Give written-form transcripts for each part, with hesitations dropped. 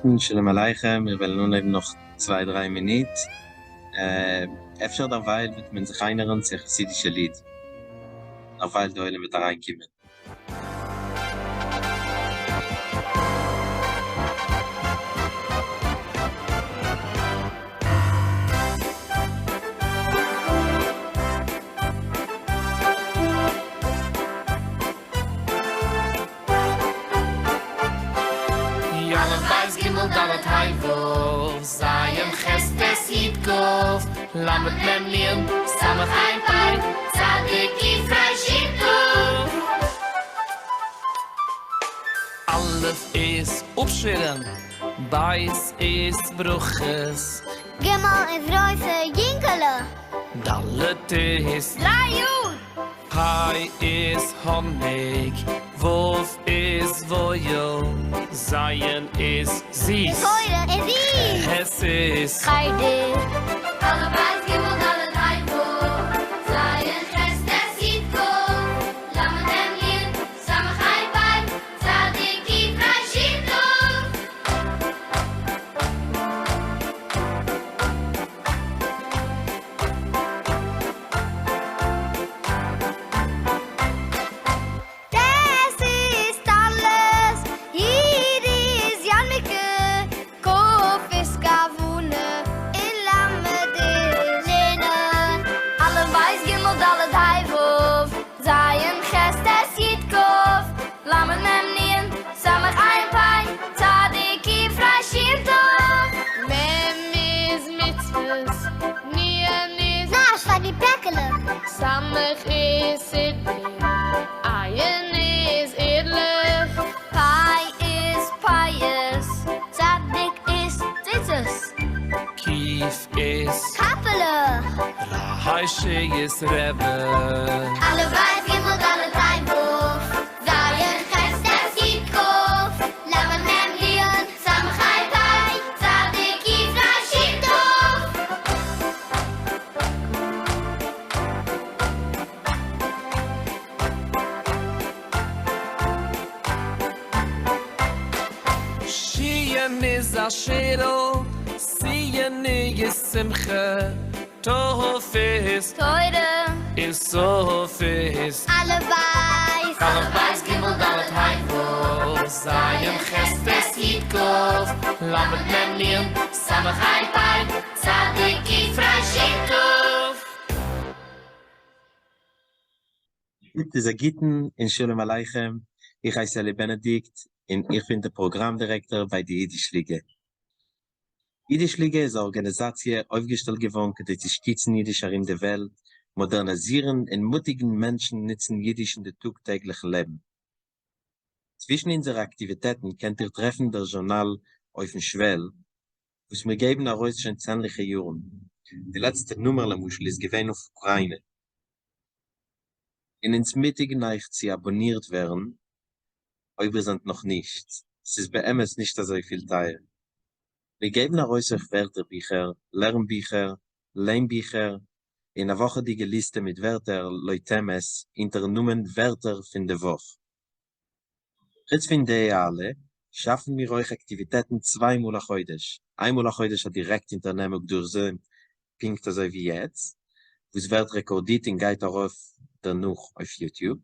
Menschen, Shalom Aleichem, wir wollen nun eben noch 2-3 Minuten. Efter derweil wird man sich erinnern, sich Hasidische Lied. Derweil da mit da reinkommen. Dalet Haivov, Zayim Chestes Yitkov, Lamet Memlien, Samach Einpein, Zadik Yifrashitov. Alef is opschweren, Beis is bruches, Gimel is roze jinkelen, Dalet is Layud, Pai is Honig, Wolf is Voyel, Zion is Zies, Teure is Ies, Hes is Geide, Alle Beis Gimel Dalet Haivov, Zayim Chestes Yitkov, Lamet Memlien, Samach Einpein, Zadik Yifrashitov. Das ist alles, hier ist Janmike, Kof ist Kavune, Ilamed ist Lene. Alle Beis Gimel Dalet Haivov, Zayim Chestes Yitkov, Lamet Memlien, Samach Einpein, Zadik Yifrashitov. Mem is mitzvahs, Nien is... Na, schwa die Päckele. Samach is Sidney, Ayin is Idlich, Pai is Pius, Zadik is Titus, Kief is Kappele. Rahaishe is Rebbe. Alle Beis Gimel Dalet Haivov, Zayim Chestes Yitkov, Lamet Memlien, Samach Einpein, Zadik Yifrashitov. Shien is Ashero, Sien is Simcha, Tof is Teure, Sof is alle Beis. Alle Beis Gimel Dalet Haivov, Zayim Chestes Yitkov, Lamet Memlien, Samach Einpein, Zadik Yifrashitov. Dit is Agiten in Shalom Aleichem. Ich heiße Eli Benedict und ich bin der Programmdirektor bei der Yiddish Liga. Yiddish Liga ist eine Organisation aufgestellt geworden, die sich stützen Yiddish in der Welt, modernisieren und mutigen Menschen nutzen Yiddish in der tagtäglichen Leben. Zwischen unseren Aktivitäten könnt ihr treffen der Journal Oif und Schwell, was wir geben heraus schon zahlreiche Jahren. Die letzte Nummer der Muschel ist gewesen auf Ukraine. In ins Mittigen euch zu abonniert werden, aber wir sind noch nicht. Es ist bei MS nicht so viel teuer. Wir geben heraus euch Wörterbücher, Lernbücher, Leinbücher, in einer Woche die Liste mit Wörter, Leutemes, internommen Wörter von der Woche. Jetzt von der alle, schaffen wir euch Aktivitäten 2 Mal heute. Einmal heute direkt in der Nehmung durch so Pink, so wie jetzt, wo es wird rekordiert und geht darauf danach auf YouTube.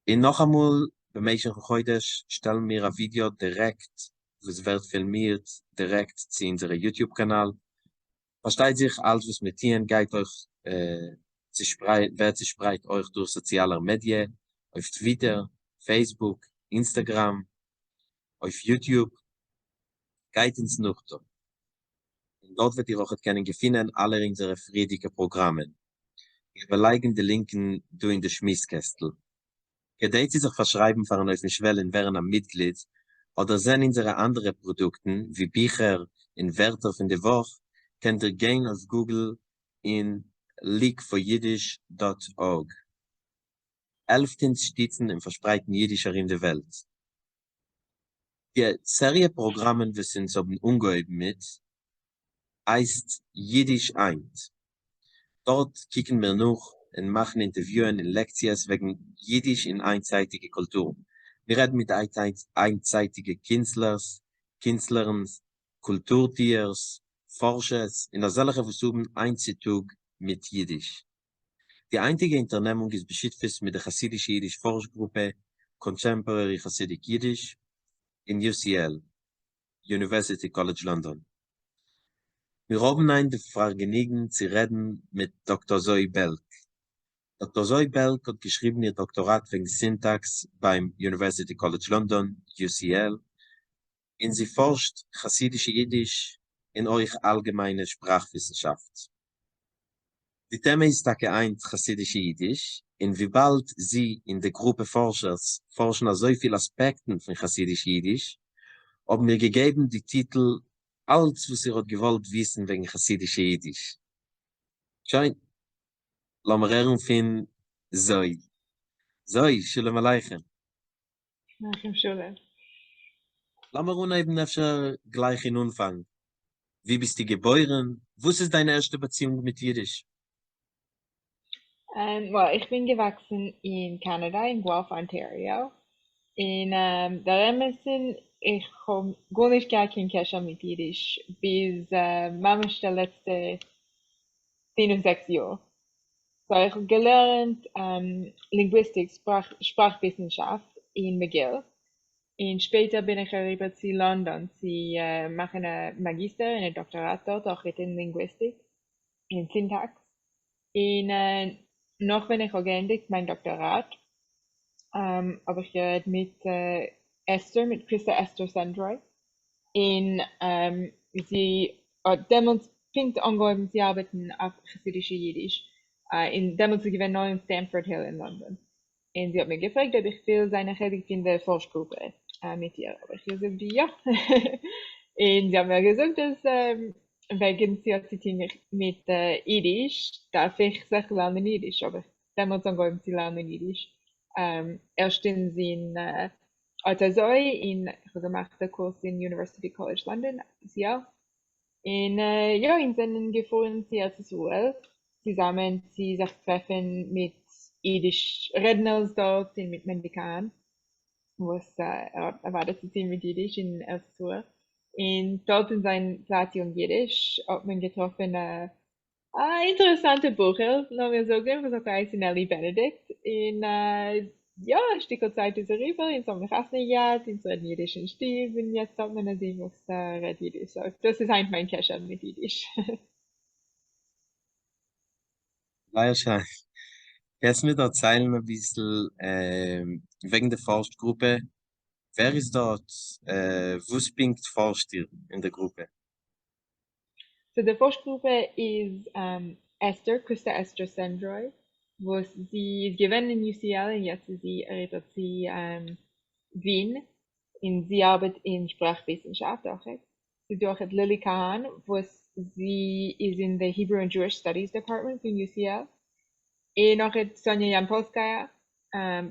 Und noch einmal, bei Menschen heute stellen wir ein Video direkt, wo es wird filmiert, direkt zu unserem YouTube-Kanal. Versteht sich, alles was mit Ihnen geht euch, wird sich spreit euch durch soziale Medien, auf Twitter, Facebook, Instagram, auf YouTube, geht ins Nuchter. Und dort wird ihr auch können finden, alle unsere friedlichen Programme. Ich belege die Linken durch den Schmisskästel. Gedeiht Sie sich verschreiben für eine Schwellen während am Mitglied, oder sehen unsere anderen Produkte, wie Bücher und Wörter von der Woche, könnt ihr gehen auf Google in leakforyiddish.org. 11 Stützen im verspreiten Jiddischer in der Welt. Die Serie Programme, wir sind so umgehoben mit, heißt Yiddish 1. Dort kicken wir noch und machen Interviewen und Lektions wegen Yiddish in einseitige Kultur. Wir reden mit einseitigen Künstlers, Künstlern, Kulturtiers, Forschers, in der solche versuchen einzutug mit Jiddisch. Die einzige Unternehmung ist beschäftigt mit der Hasidic Yiddish Forschgruppe Contemporary Hasidic Yiddish in UCL, University College London. Wir haben ein Vergnügen zu reden mit Dr. Zoë Belk. Dr. Zoë Belk hat geschrieben ihr Doktorat wegen Syntax beim University College London, UCL, und sie forscht Hasidisch Yiddish in euch allgemeine Sprachwissenschaft. Die Thema ist ein Hasidisch Yiddish, und wie bald sie in der Gruppe Forschers forschen so viele Aspekte von Hasidisch Yiddish, haben mir gegeben die Titel Alles, was ihr hat gewollt wissen wegen Hasidisch Yiddish. Schön. Lass mir hören von Zoë. Zoë, Shalom Aleichem. Aleichem Shalom. Lass mir eben öfter gleich in Anfang. Wie bist du geboren? Was ist deine erste Beziehung mit Jiddisch? Ich bin gewachsen in Kanada, in Guelph, Ontario. In der Emerson, ich habe gar nicht gar kein Kescher mit Jiddisch, bis manchmal der letzte 6 Jahre. So, ich habe gelernt Linguistik, Sprachwissenschaft in McGill. Und später bin ich rüber zu London. Sie machen einen Magister und ein Doktorat dort, auch in Linguistik, in Syntax. Und noch wenn ich auch geendigt mein Doktorat, habe ich geredet mit Esther, mit Esther Sandroy. Und sie hat damals fängt angehört, sie arbeiten auf Hasidische Yiddish. Damals sie gewinnen neu in Stamford Hill in London. Und sie hat mich gefragt, ob ich will seine Rede in der Forschgruppe mit ihr. Aber ich gesagt, ja. Und sie haben mir gesagt, dass wegen sie hat sie mit Yiddish, darf ich sich lernen Yiddish. Aber damals angehört, sie lernen Yiddish. Erstens in Zoë, ich habe gemacht den Kurs in University College London, das Jahr. Und ja, in seinen gefahren sie als Zoë, zusammen sie sich treffen mit Idisch Redners dort und mit Mendikan, was erwartet sie mit Yiddish in Elstur. Und dort in seinem Platz Jiddisch hat man getroffen interessante Bucher, lassen wir sagen, was auch heißt in Eli Benedict. Und ja, ein Stück Zeit ist rüber, in so einem Rassenjahr, in so einem jiddischen Stil, und jetzt hat man sie, was redet Yiddish. So, das ist eigentlich mein Kescher mit Yiddish. Sehr schön. Kannst du mir da erzählen ein bisschen wegen der Forschgruppe? Wer ist dort? Was bringt forscht ihr in der Gruppe? So, the Forschgruppe ist Esther Sandroy, wo sie ist gewesen in UCL und jetzt ist sie rüber zu Wien und sie arbeitet in Sprachwissenschaft auch. Sie durch Lily Kahan, wo sie ist in the Hebrew and Jewish Studies Department von UCL. Und auch Sonja Jampolskaya,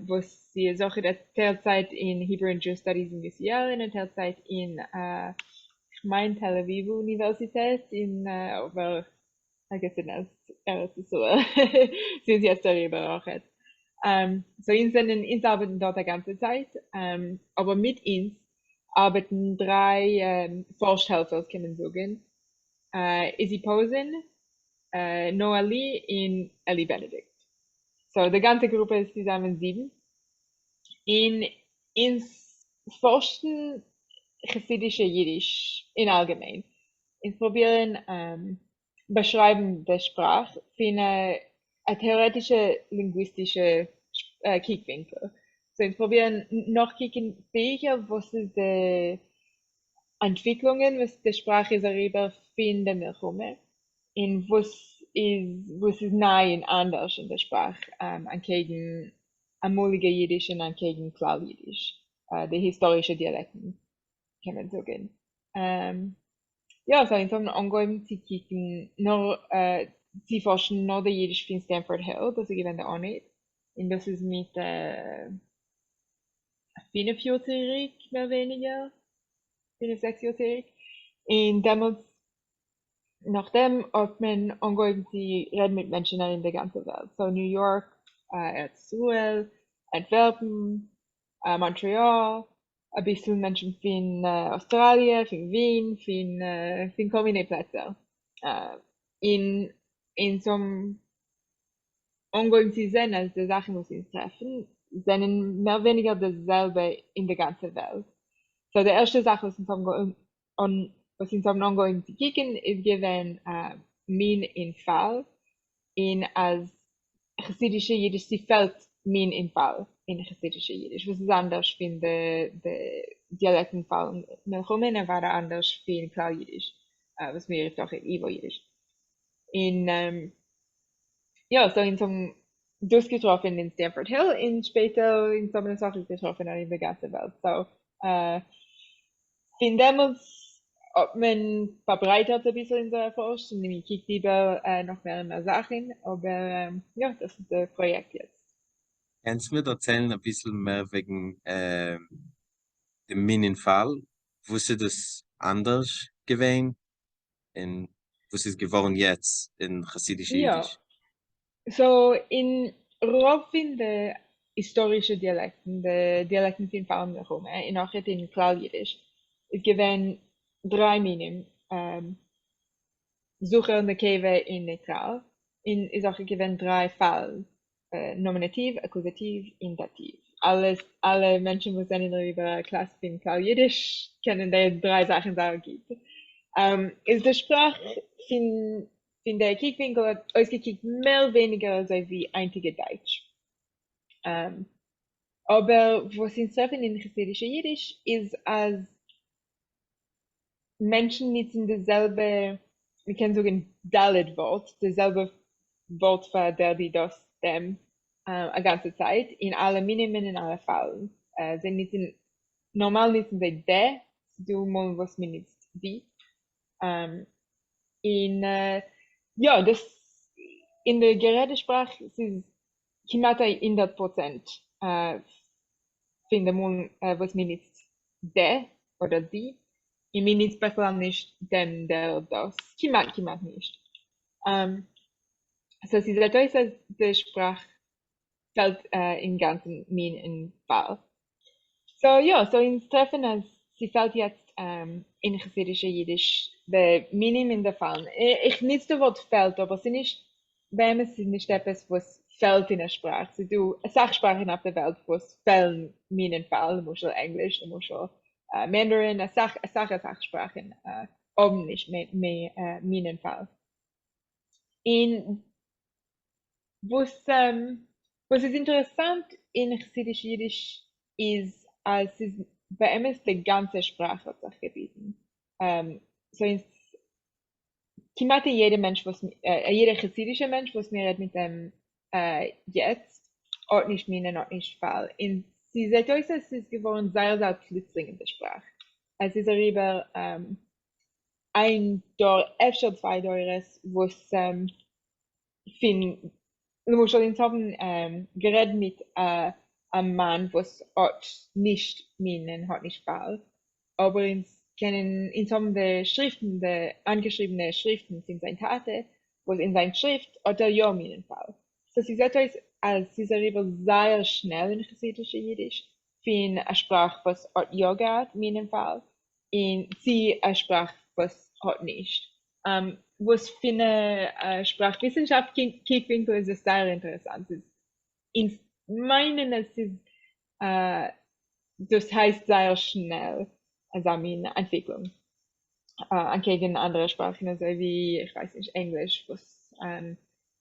wo sie ist auch in der Teilzeit in Hebrew and Jewish Studies in UCL und in der Teilzeit in mein Tel Aviv Universität in aber I guess in so sie ist jetzt darüber auch jetzt. So uns arbeiten dort die ganze Zeit, aber mit uns arbeiten 3 Forschhelfer, kann man sagen. Izzy Posen, Noah Lee und Eli Benedict. So, die ganze Gruppe ist zusammen 7. Ins Forschen Hasidische Yiddish in allgemein. Wir probieren beschreiben der Sprache für eine theoretische linguistische Kickwinkel. So, wir probieren noch kicken sicher, was ist die Entwicklungen, was die Sprache ist darüber finden wir rum. Und was ist neu und anders in der Sprache angegen amulige Yiddish und angegen Klar Yiddish, die historische Dialekten. Kann man sagen. Ja, so in so einem Angehörigen zu kicken, nur, sie forschen nur der Yiddish von Stamford Hill, das ich gewende auch nicht. Und das ist mit 45-jährig, mehr oder weniger, 6-jährig. Und damals, nachdem hat man angehörigen zu reden mit Menschen in der ganzen Welt. So New York, Zoë, Antwerpen, Montreal, ein bisschen Menschen von Australien, von Wien, von kommenden Plätzen. In so einem ongoing zu sehen, als die Sachen, die sie uns treffen, sind mehr oder weniger dasselbe in der ganzen Welt. So, die erste Sache, was uns ongoing zu kicken, ist gewesen, min in Fall, in als Hasidische Yiddish, sie fällt min in Fall, in Hasidische Yiddish, was ist anders von der Dialekten Fall. Melchomene war anders von Klar Yiddish, was wir jetzt auch in Ivo Yiddish. Ja, so in so einem durchgetroffen in Stanford Hill, in später in so einer Sache getroffen in der ganzen Welt. So, in damals, ob man verbreitet ein bisschen in der Forschung, ich kicke lieber noch mehr Sachen, aber ja, das ist das Projekt jetzt. Kannst du mir erzählen ein bisschen mehr wegen dem Minenfall? Wo ist das anders gewesen? Und wo ist es geworden jetzt in Hasidisch Yiddish? So in Rauf in der historischen Dialekten, die Dialekten sind vor allem herum, in auch in Klar Yiddish, es gewesen 3 Minim, Suche und Keve in Neutral, in ist auch gewesen 3 Fall, Nominativ, Akkusativ, Indativ. Alle Menschen, die sind in der Klasse in Klar Yiddish, kennen die 3 Sachen, die es gibt. Ist die Sprache in der Kickwinkel hat ausgekickt mehr oder weniger so wie einzige Deutsch. Aber was uns treffen in Hasidische Yiddish ist, als Menschen nutzen dasselbe, wir können sagen Dalit-Wort, dasselbe Wort für der, die das, dem, eine ganze Zeit, in alle Minimen, in alle Fallen. Sie nutzen, normal nutzen sie de, du mal was mir nutzt die. Ja, das in der Gerätesprache ist knapp 100% finde man, was mir nicht der oder die. Ich mir nicht beklar nicht dem, der, das. Knapp nicht. So, sie sagt euch, dass die Sprache fällt im ganzen Min in Fall. So, ja, so ins Treffen, als sie fällt jetzt in Hasidische Yiddish, bei Minim in der Fall. Ich nicht das Wort fällt, aber es ist nicht, bei mir ist nicht etwas, was fällt in der Sprache. Sie do eine Sachsprache auf der Welt, was fällt Minen Fall, du musst Englisch, du musst Mandarin, eine Sachsprache, oben nicht mehr Minen Fall. Was ist interessant in Hasidisch Yiddish ist, als es bei ihm ist die ganze Sprache hat sich gebieten. So knapp jeder Mensch, jeder chassidische Mensch, was mir redet mit dem jetzt, Ort nicht Minen, Ort nicht Fall. Und sie sagt euch, dass es geworden sehr, sehr plötzlich in der Sprache. Es ist darüber ein Dor, öfter 2 Dores, wo es du musst schon haben geredet mit einem Mann, was Ort nicht Minen, hat nicht Fall. Aber in so der Schriften, der angeschriebene Schriften sind seine Tate, wo in seiner Schrift hat ja Minenfall. So sie sagt euch, als sie darüber sehr schnell in Hasidische Yiddish, für eine Sprache, was hat ja gehabt, Minenfall, und sie eine Sprache, was hat nicht. Was für eine Sprachwissenschaft Kickwinkel ist es sehr interessant. Ich meine, es ist, das heißt sehr schnell, also meine Entwicklung. Gegen andere Sprachen, also wie, ich weiß nicht, Englisch, was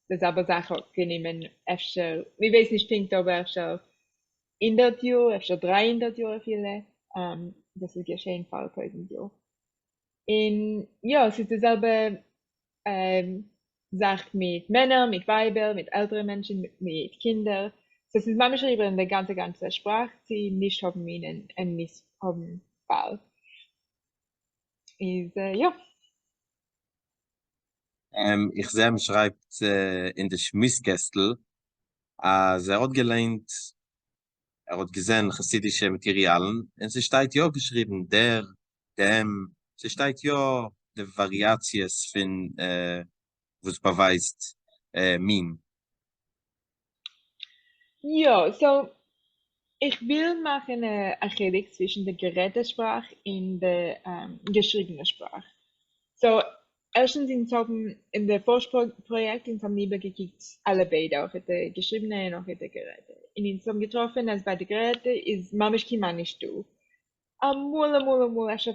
das aber Sachen genommen, öfter, ich weiß nicht, klingt aber öfter 100 Jahre, öfter 300 Jahre viele, das ist geschehen vor 1000 Jahren. Und ja, es ist dasselbe Sache mit Männern, mit Weibern, mit älteren Menschen, mit Kindern. Das ist manchmal über eine ganze Sprache, die nicht haben Minen und nicht haben Fall. Ist, ja. Ich sehe, man schreibt in der Schmisskästel, als hat gelernt, hat gesehen chassidische Materialien, und sie steht ja geschrieben, der, dem, sie steht ja die Variations von, was beweist, Min. Ja, so, Ich will machen eine Hasidic zwischen der geredeten Sprache und der geschriebenen Sprache. So, erstens in der Forschungsprojekt haben wir gekickt alle beide, auch die geschriebene und auch die geredete. Und in so getroffen, als bei der geredete ist mamisch kima nicht du. Amul, ich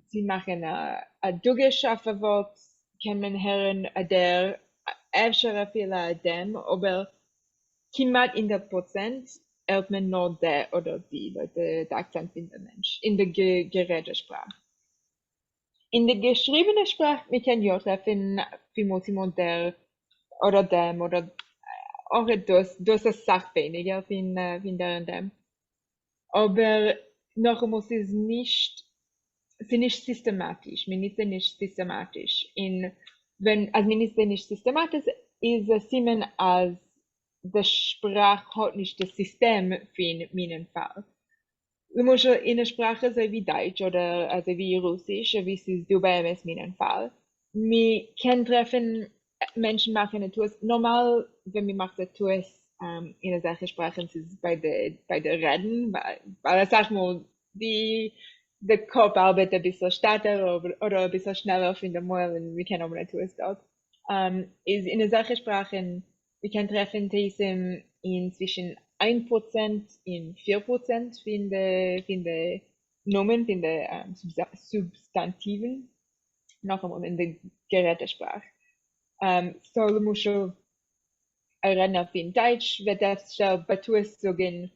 sie machen a dugisch auf der Wort, kann man hören, der öfter viel dem, aber kimat in der Prozent hört man nur der oder die, der Akzent in der Mensch, in der geredeten Sprache. In der geschriebenen Sprache, wir können ja treffen, wie der oder dem oder auch das ist Sache weniger von der und dem. Aber noch einmal, es ist nicht systematisch, wir sind nicht systematisch. Als wir nicht systematisch ist es immer als die Sprache hat nicht das System für meinen Fall. In der Sprache so wie Deutsch oder also wie Russisch, wie es ist bei mir meinen Fall. Wir können treffen, Menschen machen etwas. Normal, wenn wir machen etwas in einer solchen Sprache, ist es bei der Reden, weil sag mal, der Kopf arbeitet ein bisschen stärker oder ein bisschen schneller auf in der Mäuel und wir können auch etwas dort. Ist in einer solchen Sprache, wir können treffen, diesem inzwischen 1% und 4% von der Nomen, von der Substantiven, noch einmal in der Gerätesprache. So, du musst schon reden auf in Deutsch, wird das schon betues sagen,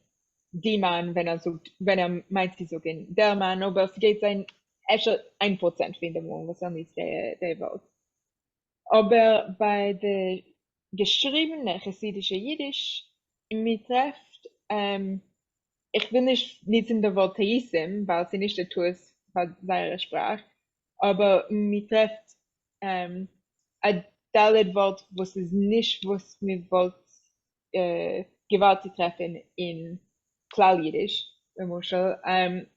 die Mann, wenn er meint, sie sagen, der Mann, aber es geht sein, etwa 1% von dem Mund, was ist der Wort. Aber bei der geschriebenen Hasidische Yiddish, mir trifft, ich will nicht in der Wort Tīsim, weil sie nicht etwas von seiner Sprache, aber mir trifft ein Wort, was es nicht, was mir gewollt zu treffen in Klal Yiddish, mir trifft ein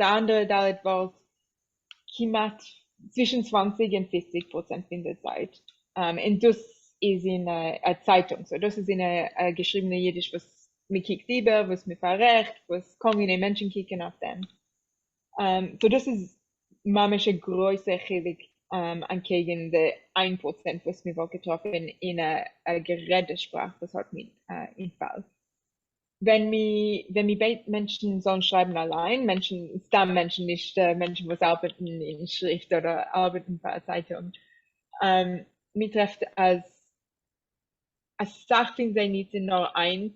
anderes Wort, kimat zwischen 20 und 50% von der Zeit. Und das ist in einer Zeitung. So, das ist in einer geschriebenen Jiddisch, was mir kickt über, was mir verrecht, was kommende Menschen kicken auf dem. So, das ist manchmal größer Chilik angegen der 1%, was mir wohl getroffen in einer geredeten Sprache, was hat mir im Fall. Wenn wir Menschen sollen schreiben allein, Menschen nicht, Menschen, was arbeiten in Schrift oder arbeiten bei einer Zeitung, mir trifft als Sachen sein nicht nur ein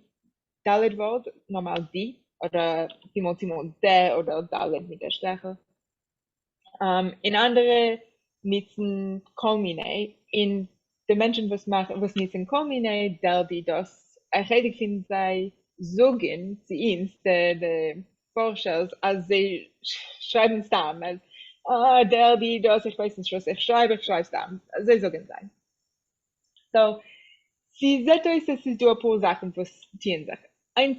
Dalet-Wort, normal die, oder Simon der oder Dalet mit der Stärke. In andere nutzen Kolmine. In die Menschen, was nutzen Kolmine, der die das erheblich finden, sei sagen zu uns, die Forscher, als sie schreiben es da, als der die das, ich weiß nicht, was ich schreibe es da, sie sagen sein. So, sie sagt euch, dass sie ein paar Sachen, was tun sich. Eins,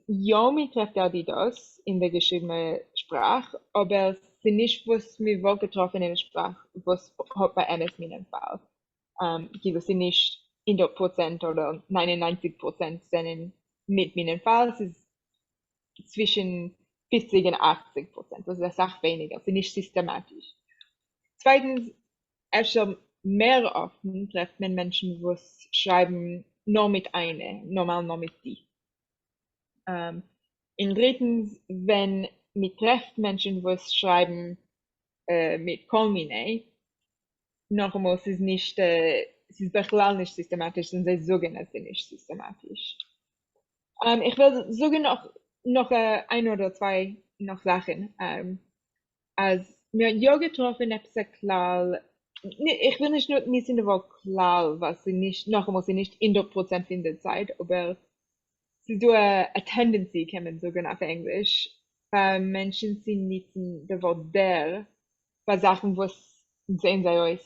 ja, mir trifft ja die das in der geschriebenen Sprache, aber sie nicht, was mir wohl getroffen in der Sprache, was hat bei MS meinen Fall. Die sie nicht 100% oder 99% sind mit meinem Fall. Es ist zwischen 50 und 80%, das ist eine Sache weniger, sie nicht systematisch. Zweitens, öfter mehr offen trifft man Menschen, die schreiben nur mit einer, normal nur mit die. Und drittens, wenn man trifft Menschen, die schreiben mit Kolmine, noch einmal, es ist nicht, es ist bechlal nicht systematisch, und sie sagen, es ist nicht systematisch. Ich will sagen noch ein oder zwei noch Sachen. Als mir ja getroffen habe, klar, ich will nicht nur nicht in der Wort klar, was sie nicht, noch einmal, sie nicht 100% in der Zeit, aber es ist so eine Tendency, kann man sagen auf Englisch. Menschen sind nicht in der Wort der, bei Sachen, was sehen sie euch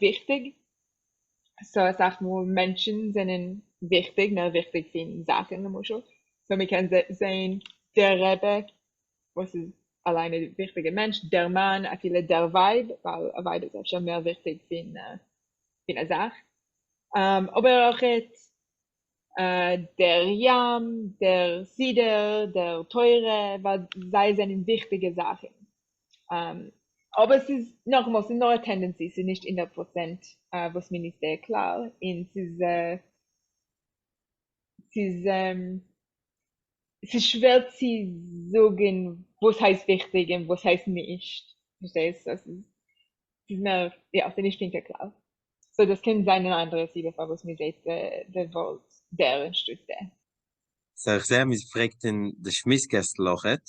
wichtig. So, ich sag mal, Menschen sind wichtig, ne, wichtig sind Sachen, so, wir können sehen, der Rebät, was ist alleine ein wichtiger Mensch, der Mann, viele der Weib, weil ein Weib ist schon mehr wichtig für eine Sache. Aber auch jetzt, der Yam, der Sider, der Teure, weil sei sind wichtige Sachen. Aber es ist nochmals eine neue Tendenz, es ist nicht 100%, was mir nicht sehr klar. Und es ist schwer zu sagen, was heißt wichtig und was heißt nicht. Verstehst du? Es ist mehr, ja, es ist nicht ganz klar. So, das kann sein eine andere Sache, was mir sagt, der Wort, der entsteht der. So, ich sehe, mich fragt in der Schmisskästelochet,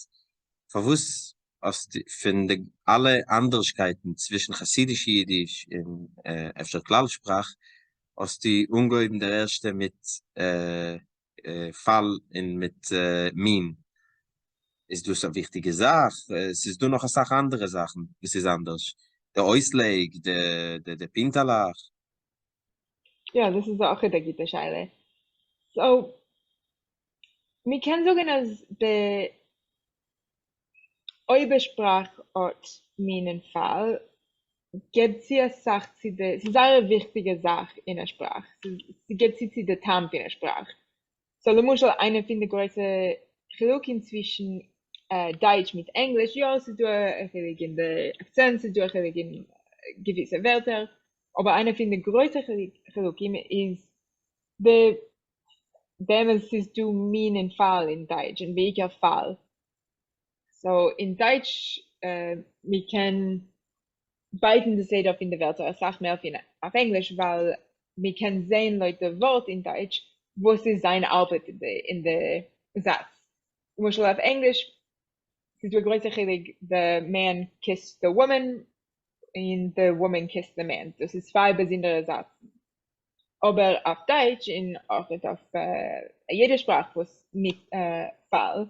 verwusst, aus von alle Anderskeiten zwischen Hasidisch Yiddish in öfter Klalsprach, aus die Ungläubigen der erste mit Fall in mit Min. Ist das eine wichtige Sache? Es ist nur noch eine Sache andere Sachen. Es ist anders. Der Ausleg, der Pintalach. Ja, das ist auch eine gute Scheile. So, wir können sagen, dass der Oibesprachort meinen Fall gibt sie eine Sache, es ist eine wichtige Sache in der Sprache. Sie gibt sie zu der Tamp in der Sprache. So, zum Beispiel eine von den größten Chilukin zwischen Deutsch mit Englisch, ja, sie tun in der Akzent, sie tun in gewisse Wörter, aber eine von den größten Chilukin ist, damals ist du meinen Fall in Deutsch, in welcher Fall. So, in Deutsch, wir können beiden das sehen auf in der Wörter, ich sag mehr auf Englisch, weil wir können sehen, Leute, Wort in Deutsch, wo sie seine Arbeit in der Satz. Zum Beispiel auf Englisch, es ist größer, the man kissed the woman, and the woman kissed the man. Das ist zwei besondere Sätze. Aber auf Deutsch, auch auf jeder Sprache, wo es nicht Fall,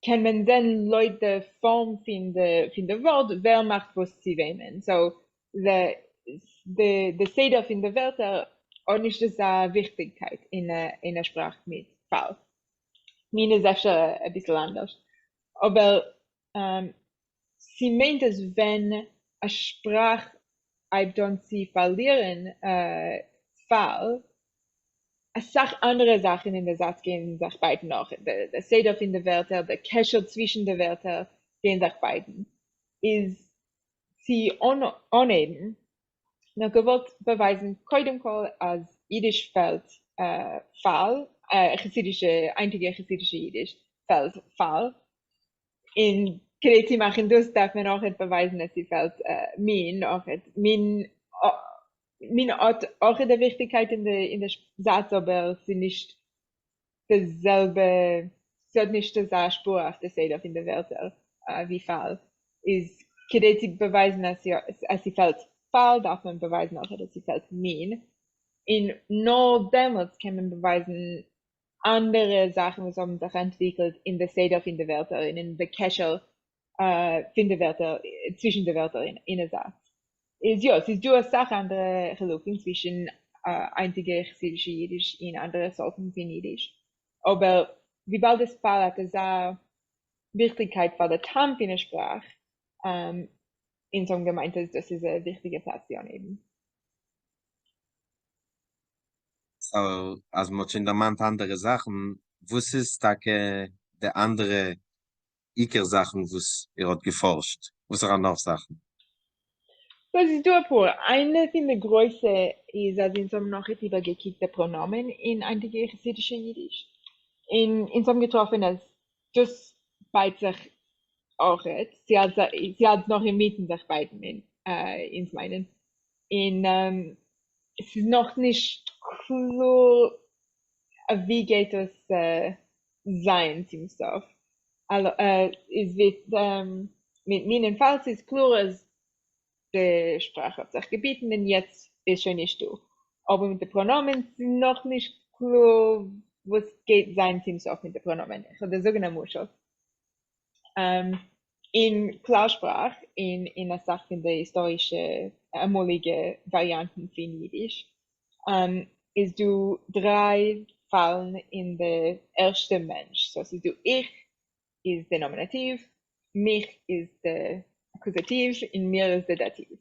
kann man dann Leute Form von der Wort, wer macht was sie wollen. So, the Seder von der Wörter auch nicht das Wichtigkeit in der Sprache mit Fall. Meine ist öfter ein bisschen anders. Aber sie meint es, wenn eine Sprache sie verlieren, Fall, es sagt andere Sachen in der Satz gehen sich beiden noch. Der Seder in der Wörter, der Kescher zwischen den Wörtern gehen sich beiden. Ist sie uneben, noch gewollt beweisen, koidem kol als Yiddish fällt Fall, einige chassidische Yiddish fällt Fall. In Kreti machen das darf man auch nicht beweisen, dass sie fällt Min, auch Min hat auch die Wichtigkeit in der Satz, aber sie nicht dasselbe, sie hat nicht das Spur auf der Seite in der Wörter wie Fall. Ist Kreti beweisen, dass sie fällt Fall, darf man beweisen auch, dass sie fällt Min. In nur damals kann man beweisen andere Sachen, was haben sich entwickelt in der Seite in der Wörter, in der Kescher von der Wörter, zwischen der Wörter in der Satz. Ja, es ist eine Sache andere Chilukim zwischen einige chassidische Yiddish und andere Sorten von Yiddish. Aber wie bald das Fall hat, es eine Wichtigkeit für der Tamp in der Sprache, in so einem gemeint ist, das ist eine wichtige Platz eben. So, als man schon da meint andere Sachen, was ist da der andere Iker-Sachen, was hat geforscht? Was noch Sachen? Was ist du vor? Eine von der Größe ist, als in so einem noch übergekickte Pronomen in einige chassidische Yiddish. In so einem getroffen, dass das beidt sich auch jetzt. Sie hat noch im Mieten sich beiden ins Meinen. Es ist noch nicht klar, wie geht es sein, ziemlich so. Also, es wird mit meinen Falls ist klar, dass die Sprache hat sich gebieten, und jetzt ist schon nicht du. Aber mit den Pronomen sind noch nicht klar, was geht sein, ziemlich so mit den Pronomen. Ich habe das sogenannte Muschel. In Klarsprach, in der Sache von der historischen, einmaligen Varianten von Yiddish, ist du 3 Fallen in der erste Mensch. So, ist du ich, ist der Nominativ, mich ist der Akkusativ, in mir ist der Dativ.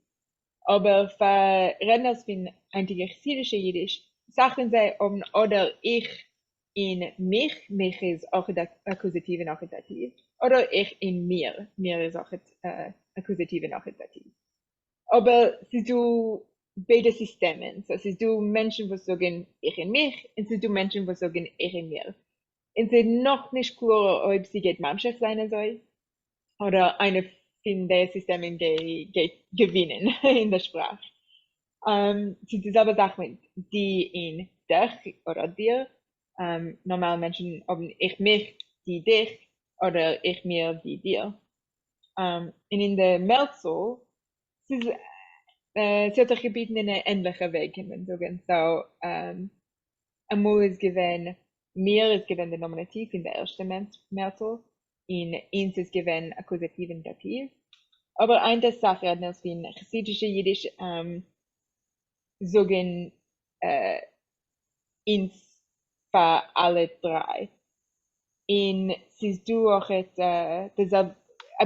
Aber für Redner von einige chassidische Yiddish, sagen sie oder ich in mich ist auch Akkusativ und Akkusativ. Oder ich in mir ist auch Akkusativ und Akkusativ. Aber es ist du beide Systeme. So, es ist du Menschen, die sagen ich in mich, und es ist du Menschen, die sagen ich in mir. Und es ist noch nicht klar, ob sie geht Mamschach sein soll, oder eine von den Systemen geht gewinnen in der Sprache. Es ist dieselbe Sache mit die in dich oder dir. Normal Menschen haben ich mich, die dich, oder ich mir, die dir. Und in der Mehrzahl, es hat sich gebeten in einen ähnlichen Weg, kann man sagen. So, einmal ist gewesen, mir ist gewesen der Nominativ in der ersten Mehrzahl, in eins ist gewesen Akkusativ und Dativ. Aber eine der Sachen, als wir in Hasidic Yiddish sagen, ins für alle drei. Und es ist du auch jetzt, das ist ein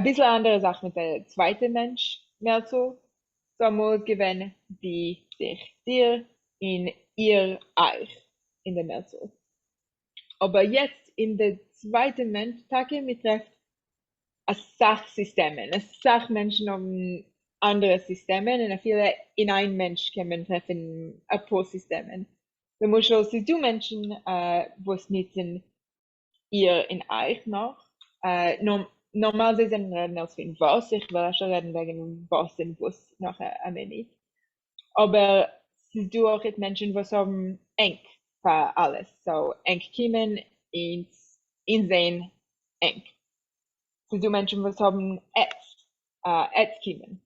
bisschen andere Sache mit der zweiten Mensch, Mehrzahl. So muss gewinnen die sich dir in ihr euch in der Mehrzahl. Aber jetzt in der zweiten Mensch, Tage betrifft ein Sachsystem. Ein Sachmenschen haben andere Systeme und viele in ein Mensch kann man treffen ein paar Systeme. Zum Beispiel sind du Menschen, wo es nicht sind ihr in euch noch. Normal sind sie reden als wie was, ich will schon reden wegen was und was noch ein wenig. Aber sie du auch mit Menschen, die haben eng für alles. So eng kommen, in sehen eng. Sie du Menschen, die haben kommen.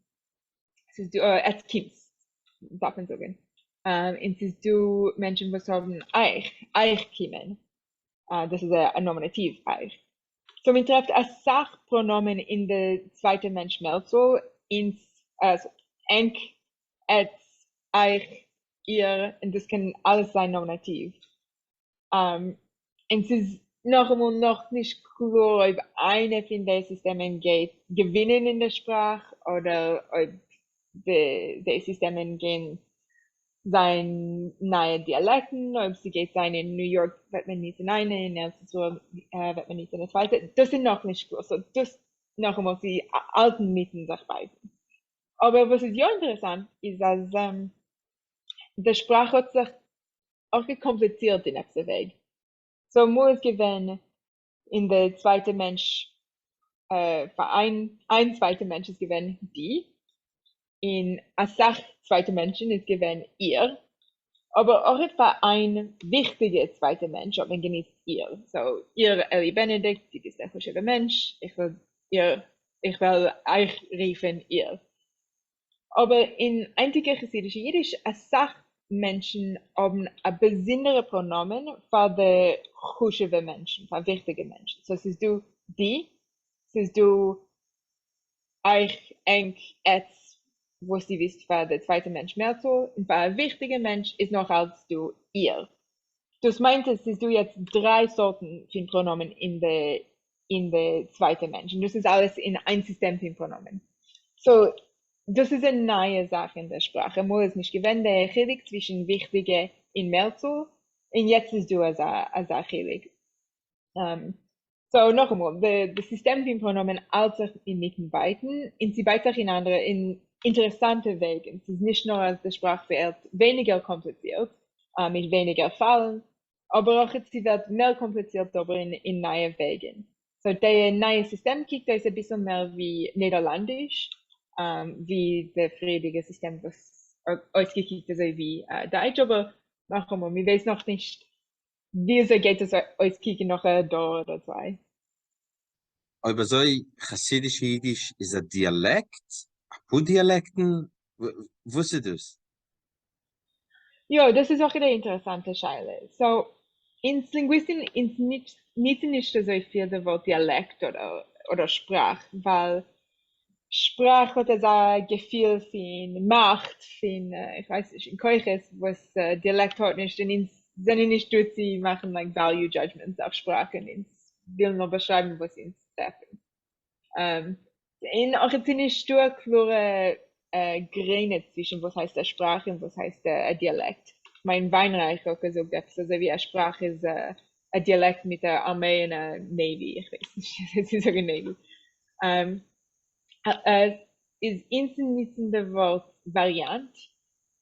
Sie du Kims, darf man sagen. Und sie du Menschen, die haben euch kommen. Das ist ein Nominativ euch. So man trifft ein Sachpronomen in der zweiten Mensch Mehrzahl ins eng, euch, ihr, und das kann alles sein Nominativ. Und es ist noch einmal noch nicht klar, ob eine von den Systemen geht gewinnen in der Sprache oder ob die Systeme gehen sein neue Dialekten, ob sie geht sein in New York, wird man nicht in eine, in Elsasur wird man nicht in der zweite. Das sind noch nicht klar. So, das noch einmal die alten Mythen sich beißen. Aber was ist ja interessant, ist, dass die Sprache hat sich auch gekompliziert in diesem Weg. So muss gewinnen in der zweite Mensch, für ein zweiter Mensch ist gewinnen die, in a Sach zweite Menschen ist gewinnen ihr, aber auch für ein wichtiger zweiter Mensch, ob man genießt ihr. So, ihr Eli Benedict, die ist der verschiedene Mensch, ich will euch riefen ihr. Aber in einziger Hasidic Yiddish, a Sach Menschen haben ein besondere Pronomen für die chushewe Menschen, für wichtige Menschen. So, es ist du die, es ist du euch, eng, wo sie wisst, für der zweite Mensch Mehrzahl, und für ein wichtiger Mensch ist noch als du ihr. Das meint, es ist du jetzt 3 Sorten von Pronomen in der zweiten Mensch. Und das ist alles in ein System von Pronomen. So, das ist eine neue Sache in der Sprache. Mal ist nicht gewähnt, der Chilik zwischen wichtige in Mehrzahl, und jetzt ist du als ein Chilik. So, noch einmal, das System von Pronomen alt sich in mitten beiden, und sie beiden sich in andere, in interessante Wege. Es ist nicht nur, als die Sprache wird weniger kompliziert, mit weniger Fallen, aber auch sie wird mehr kompliziert, aber in neue Wegen. So, das neue System kickt ist ein bisschen mehr wie Niederländisch, wie das friedige System, das ausgekickt ist wie Deutsch, aber noch einmal, wir wissen noch nicht, wie es geht, es auskicken noch da oder 2. Aber so Hasidic Yiddish ist ein Dialekt, ein Dialekten, wusstest du das? Ja, das ist auch eine interessante Scheile. So, in Linguistik ist nicht so viel das Wort Dialekt oder Sprache, weil Sprache hat ein Gefühl von Macht, von, ich weiß nicht, in Keuches, was Dialekt hat nicht, und sind nicht durch, sie machen like Value Judgments auf Sprache, und will nur beschreiben, was sie treffen. In auch jetzt nicht durch klare Grenze zwischen was heißt der Sprache und was heißt der Dialekt. Mein Weinreich hat gesagt, dass also wie eine Sprache ist ein Dialekt mit der Armee und der Navy, ich weiß nicht, sie sagen Navy. Ist instant der Wort Variant.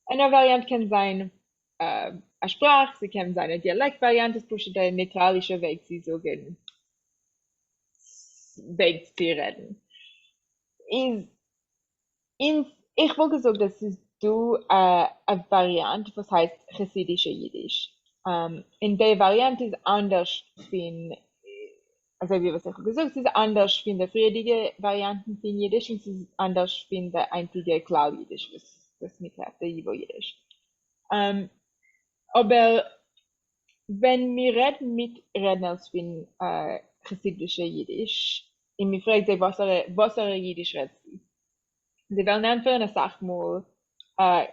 Eine Variante kann sein eine Sprache, sie kann sein eine Dialektvariante, das ist der neutralische Weg, sie sagen, Weg zu reden. Ich wollte sagen, dass es eine Variante, was heißt Hasidische Yiddish. In der Variante ist anders von, also wie was ich gesagt, es ist anders von der friedige Varianten von Yiddish und es ist anders von der einzige Klau-Yiddish, was mitträgt, der Yivo-Yiddish. Aber wenn wir reden mit Redners von Hasidische Yiddish, und wir fragen sie, was Yiddish redet sie? Sie wollen einfach eine Sache mal,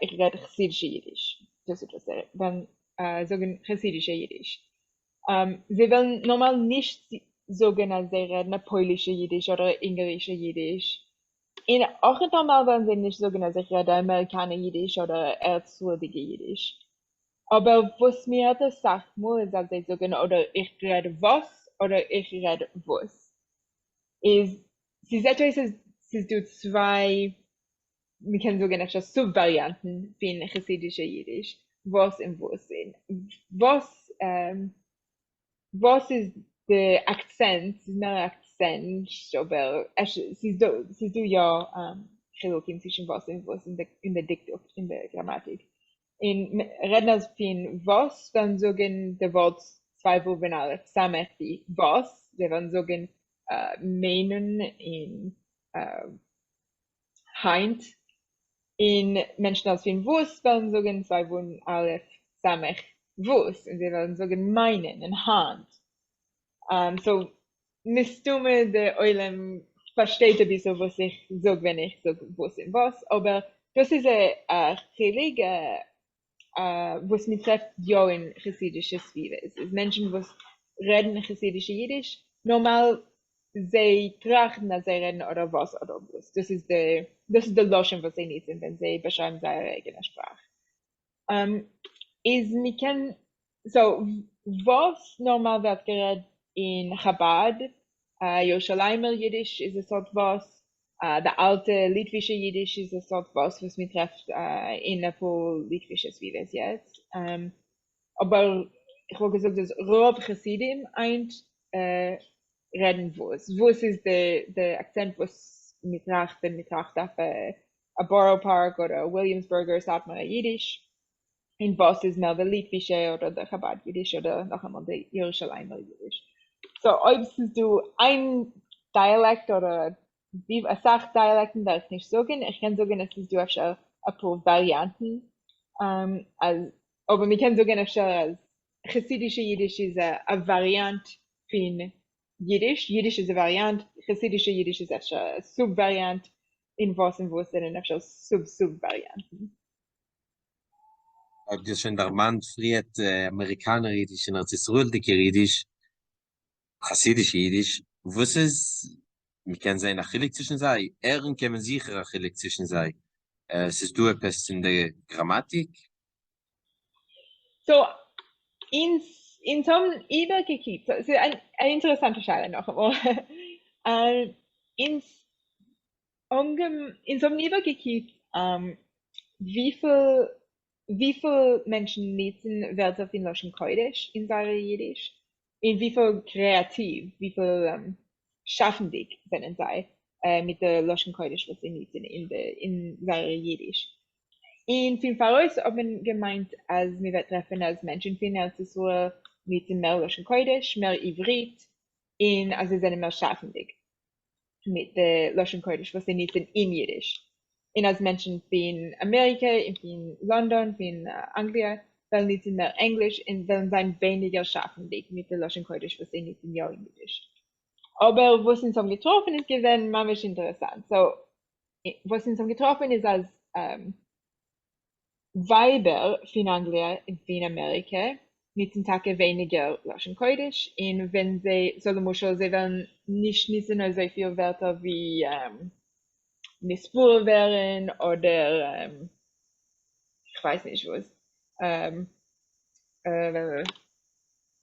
ich rede Hasidische Yiddish. Das ist was sie dann sagen, Hasidische Yiddish. Sie wollen normal nicht sagen, als sie reden Polische Yiddish oder Englische Yiddish. Und auch normal wollen sie nicht sagen, als ich rede Amerikaner Yiddish oder erzwürdige Yiddish. Aber was mir das sagt mal, ist, als sie sagen, oder ich rede was, oder ich rede was. Ist, sie sagt, es ist zwei, wir können sagen, es ist Subvarianten von Hasidische Yiddish. Was und was sind. Was ist der Akzent? Es ist nicht ein Akzent, aber es ist ja Chilokim zwischen was und was in der Diktung, in der Grammatik. In Redner von was, dann sagen der Wort zwei Vokale zusammen wie was, wir werden sagen meinen in heint. In Menschen als von was werden sagen zwei Vokale zusammen was, und wir werden sagen meinen in hand. So, Mistume der Eulen versteht ein bisschen, was ich sage, wenn ich sage was und was, aber das ist ein Chilig, was mir trifft ja in Hasidische Sphäre. Es ist Menschen, die reden Hasidische Yiddish, normal sie trachten, dass sie reden oder was. Das ist der Loschen, was sie nutzen, wenn sie beschreiben seine eigene Sprache. Was normal wird geredet in Chabad, Jerusalemmer Yiddish ist es Sort was, der alte litwische Yiddish ist es Sort was mir trifft in ein paar litwisches wie es jetzt. Aber ich wollte gesagt, dass Rob Hasidim reden was. Was ist der Akzent, was mir trifft auf a Borough Park oder Williamsburger sagt man Yiddish. In was ist mehr der litwische oder der Chabad Yiddish oder noch einmal der Jerusalemmer Yiddish. So, ob du ein Dialekt oder eine Sachdialekten darf ich nicht sagen. Ich kann sagen, dass du hast ein paar Varianten. Aber wir können sagen, dass Hasidische Yiddish ist eine Variante von Yiddish. Yiddish ist eine Variante, Hasidische Yiddish ist eine Subvariante. In was und was sind auch Subvarianten. Das schon der Mann friert Amerikaner Yiddish und Rtisrueldige Yiddish, Hasidische Yiddish. Was ist, wir können sagen, achillig zwischen sei, Ehren können sicher achillig zwischen sei. Es ist du etwas in der Grammatik? So, in so einem Übergekippt, das ist eine interessante Schale noch einmal. In so einem Übergekippt, wie viel Menschen nutzen Wörter von Loschen Kodesh in seiner Yiddish? Und wie viel kreativ, wie viel schaffendig sind sie mit der Loschen Kodesh, was sie nutzen in seiner Yiddish? In vielen Fällen hat man gemeint, als wir treffen als Menschen von Erzisur mit mehr Loschen Kodesh, mehr Ivrit, und also sie sind mehr schaffendig mit der Loschen Kodesh, was sie nutzen in Yiddish. Und als Menschen von Amerika, von London, von Anglien, weil nutzen mehr Englisch und dann sein weniger schaffendig mit der Loschen Kodesh, was sie nutzen ja in Yiddish. Aber was uns am getroffen ist, gewesen, manchmal interessant. So, was uns am getroffen ist als Weiber von Anglien und von Amerika nutzen Tage weniger Loschen Kodesh, und wenn sie, so sie wollen nicht nutzen so viele Wörter wie Nispur wären oder ich weiß nicht was.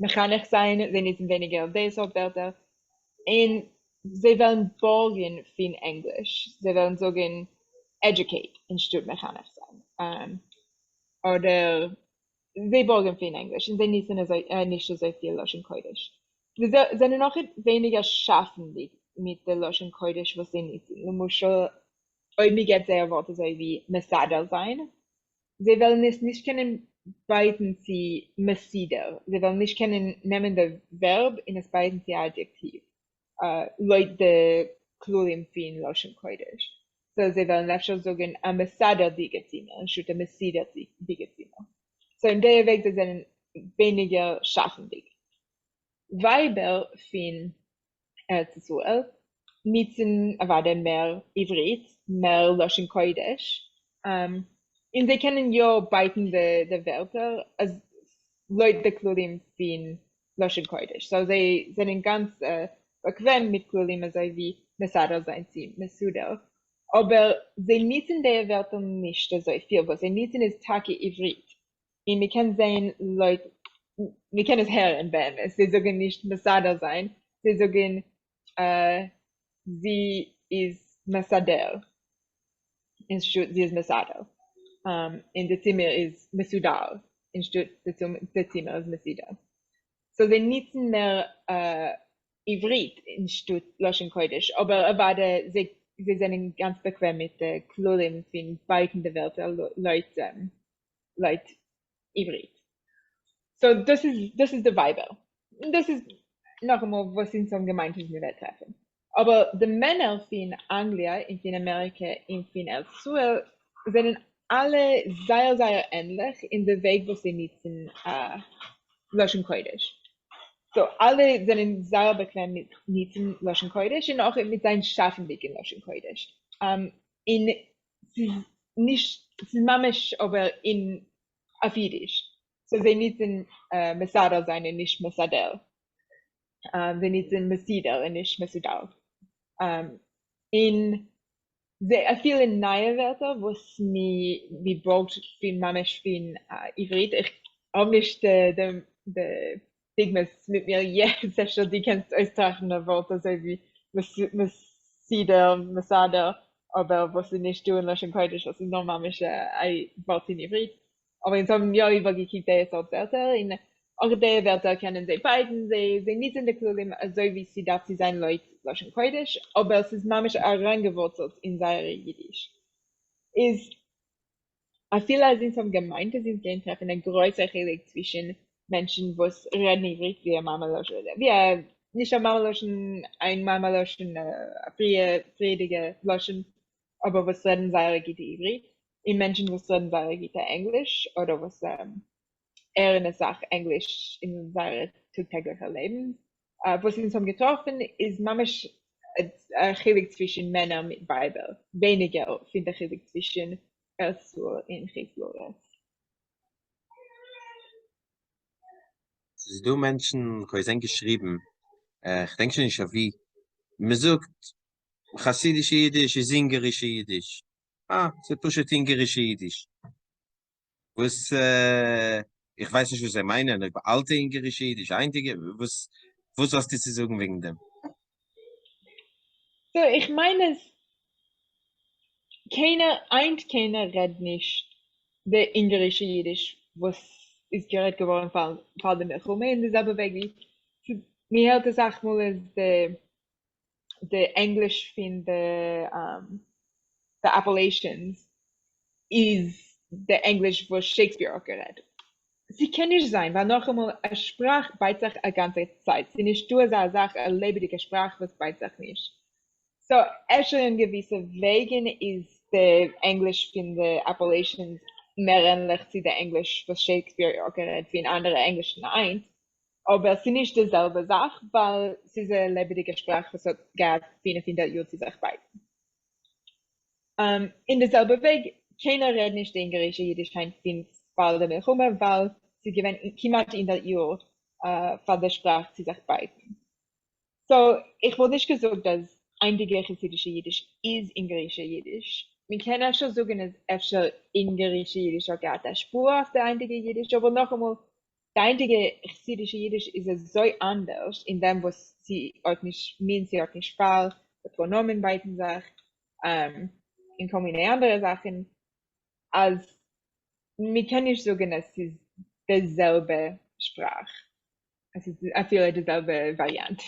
mechanisch sein, sie nutzen weniger Desortwörter. Und sie wollen borgen für Englisch. Sie wollen sagen educate anstatt mechanisch sein. Oder sie borgen für Englisch und sie nutzen nicht so viel Loschen Koidisch. Sie sind noch weniger schaffendig mit der Loschen Koidisch, was sie nutzen. Du musst schon mir geht sehr Worte so wie Mesader sein. Sie wollen es nicht können beiden sie Mesider. Sie wollen nicht können nehmen das Verb in das beiden sie Adjektiv. Leute klurim fin Loschen Koidisch. So sie wollen öfter sagen a Mesader Digezimmer anstatt a Mesider Digezimmer. So in der Weg sie sind weniger schaffendig. Weiber fin Zoë nutzen aber mehr Ivrit, mehr Loschen Koidisch. Und sie kennen ja beiden die Wörter als Leute klurim fin Loschen Koidisch. So sie sind ganz bequem mit klurim, also wie Mesader sein sie, Mesuder. Aber sie nutzen die Wörter nicht so viel, was sie nutzen ist Tage Ivrit. Und wir können sehen, Leute, wir können es hören, sie sagen nicht Mesader sein, sie sagen sie ist Mesader. Instead, sie ist Mesader. In der Zimmer ist Mesudar. Instead, der Zimmer ist Mesida. So, sie nutzen mehr Ivrit instead Loschen Koidisch. Aber sie sind ganz bequem mit der Klurim von beiden der Welt, Leute Ivrit. So, das ist der Weiber. Das ist noch einmal, was in so einem Gemeinschaftsniveau treffen. Aber die Männer von Anglien, in Amerika, in Zoë, sind alle sehr, sehr ähnlich in der Weg, wo sie nutzen Loschen Koidisch. So, alle sind sehr bequem mit nutzen Loschen Koidisch und auch mit seinen schaffendigen Loschen Koidisch. Sie ist mamisch, aber auf Yiddish. So, sie nutzen Mesader sein und nicht Mesader. Sie nutzen Mesider und nicht Mesudar. In sehr viele neue Wörter, was mir braucht für mamisch für Ivrit. Ich habe nicht de Stigmas mit mir jetzt, die kennst austragende Worte, so wie Mesider, Mesader, aber was sie nicht tun, Loschen Koidisch, was ist noch mamisch ein Wort in Ivrit. Aber in so einem Jahr übergekickt ist auch Wörter. In auch die Wörter kennen sie beiden, sie nutzen die Klurim, so wie sie darf sie sein, Leute Loschen Koidisch, aber es ist mamisch reingewurzelt in Sa'ria Yiddish. Viele in so einem Gemeinde sind gehen treffen, eine größere Unterschied zwischen Menschen, die reden Ivrit wie ein Mama-Loschen, nicht ein Mama-Loschen, ein Mama-Loschen, friedige Loschen, aber was reden Sa'ria Ivrit. In Menschen, die reden Sa'ria Englisch, oder was eine Sache Englisch in seinem täglichen Leben. Was uns getroffen ist mamisch ein Chilik zwischen Männern mit Weibern. Weniger finde ich Chilik zwischen Erzur und Chislores. Du Menschen, ich habe geschrieben, ich denke schon nicht, wie man sagt, Hasidic Yiddish ist ingerische Yiddish. Sie pushet ingerische Yiddish. Was, ich weiß nicht, was sie meinen, über alte ingerische Yiddish, einige, was hast du zu sagen wegen dem? So, ich meine, keiner redet nicht der ingerische Yiddish, was ist geredet geworden von der Milchume in derselben Weg wie mir hält es auch mal der Englisch von der Appalachians ist der Englisch, was Shakespeare auch geredet. Sie kann nicht sein, weil noch einmal eine Sprache beißt sich eine ganze Zeit. Sie nicht nur eine Sache, eine lebendige Sprache, was beißt sich nicht. So, erst in gewissen Wegen ist der Englisch von der Appalachians mehr ähnlich zu der Englisch, was Shakespeare auch geredet, wie in anderen englischen eins. Aber es ist nicht dieselbe Sache, weil es ist eine lebendige Sprache, was hat gerade 400 Jahre zu sich beißen. In derselben Weg, keiner redet nicht den griechischen Jiddisch von Fall der Milchume, weil sie gewinnen kiemat in der Jahr von der Sprache zu sich beißen. So, ich wollte nicht gesagt, dass einige hasidische Jiddisch ist in griechische Jiddisch. Wir können schon sagen, dass öfter in griechische Jiddisch auch gerade eine Spur auf der einige Jiddisch, aber noch einmal, der einzige Hasidic Yiddish ist es so anders, in dem, was sie hat nicht Min, sie hat nicht Fall, Pronomen beiden sagt, in kombinieren andere Sachen, als wir können nicht sagen, es ist dieselbe Sprache. Es ist viele dieselbe Variante.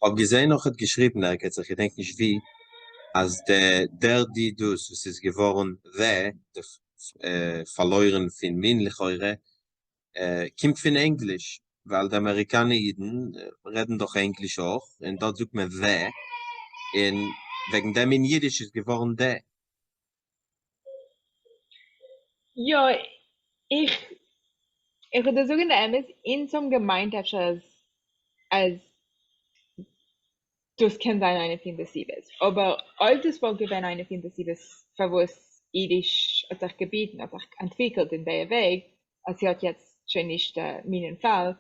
Hab gesehen noch hat geschrieben, ich denke nicht wie, als die dus, es ist geworden, der verloren von Min, lechoire, kommt von Englisch, weil die Amerikaner reden doch Englisch auch, und dort sucht man the, und wegen dem in Jiddisch ist geworden der. Ja, ich würde sagen, dass in so einem Gemeinschaft als das kann sein eine von den Siebes. Aber all das Volk wenn eine von den Siebes, für was Yiddish hat sich gebieten, hat sich entwickelt in der Weg, als sie hat jetzt schon nicht meinen Fall.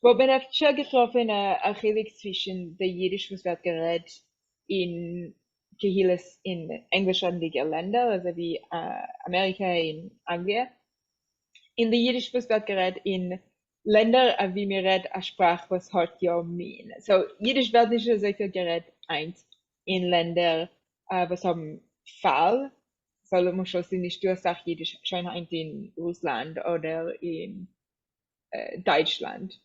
Wo bin ich schon getroffen, Achilles zwischen der Yiddish, was wird geredet in Kehiles in englischsprachige Länder, also wie Amerika, in Anglien. In der Yiddish, was wird geredet in Länder, wie mir redet, eine Sprache, was hat ja Min. So, Yiddish wird nicht so viel geredet, in Länder, was haben Fall. So, man schon nicht durchsagt Yiddish, schon in Russland oder in Deutschland,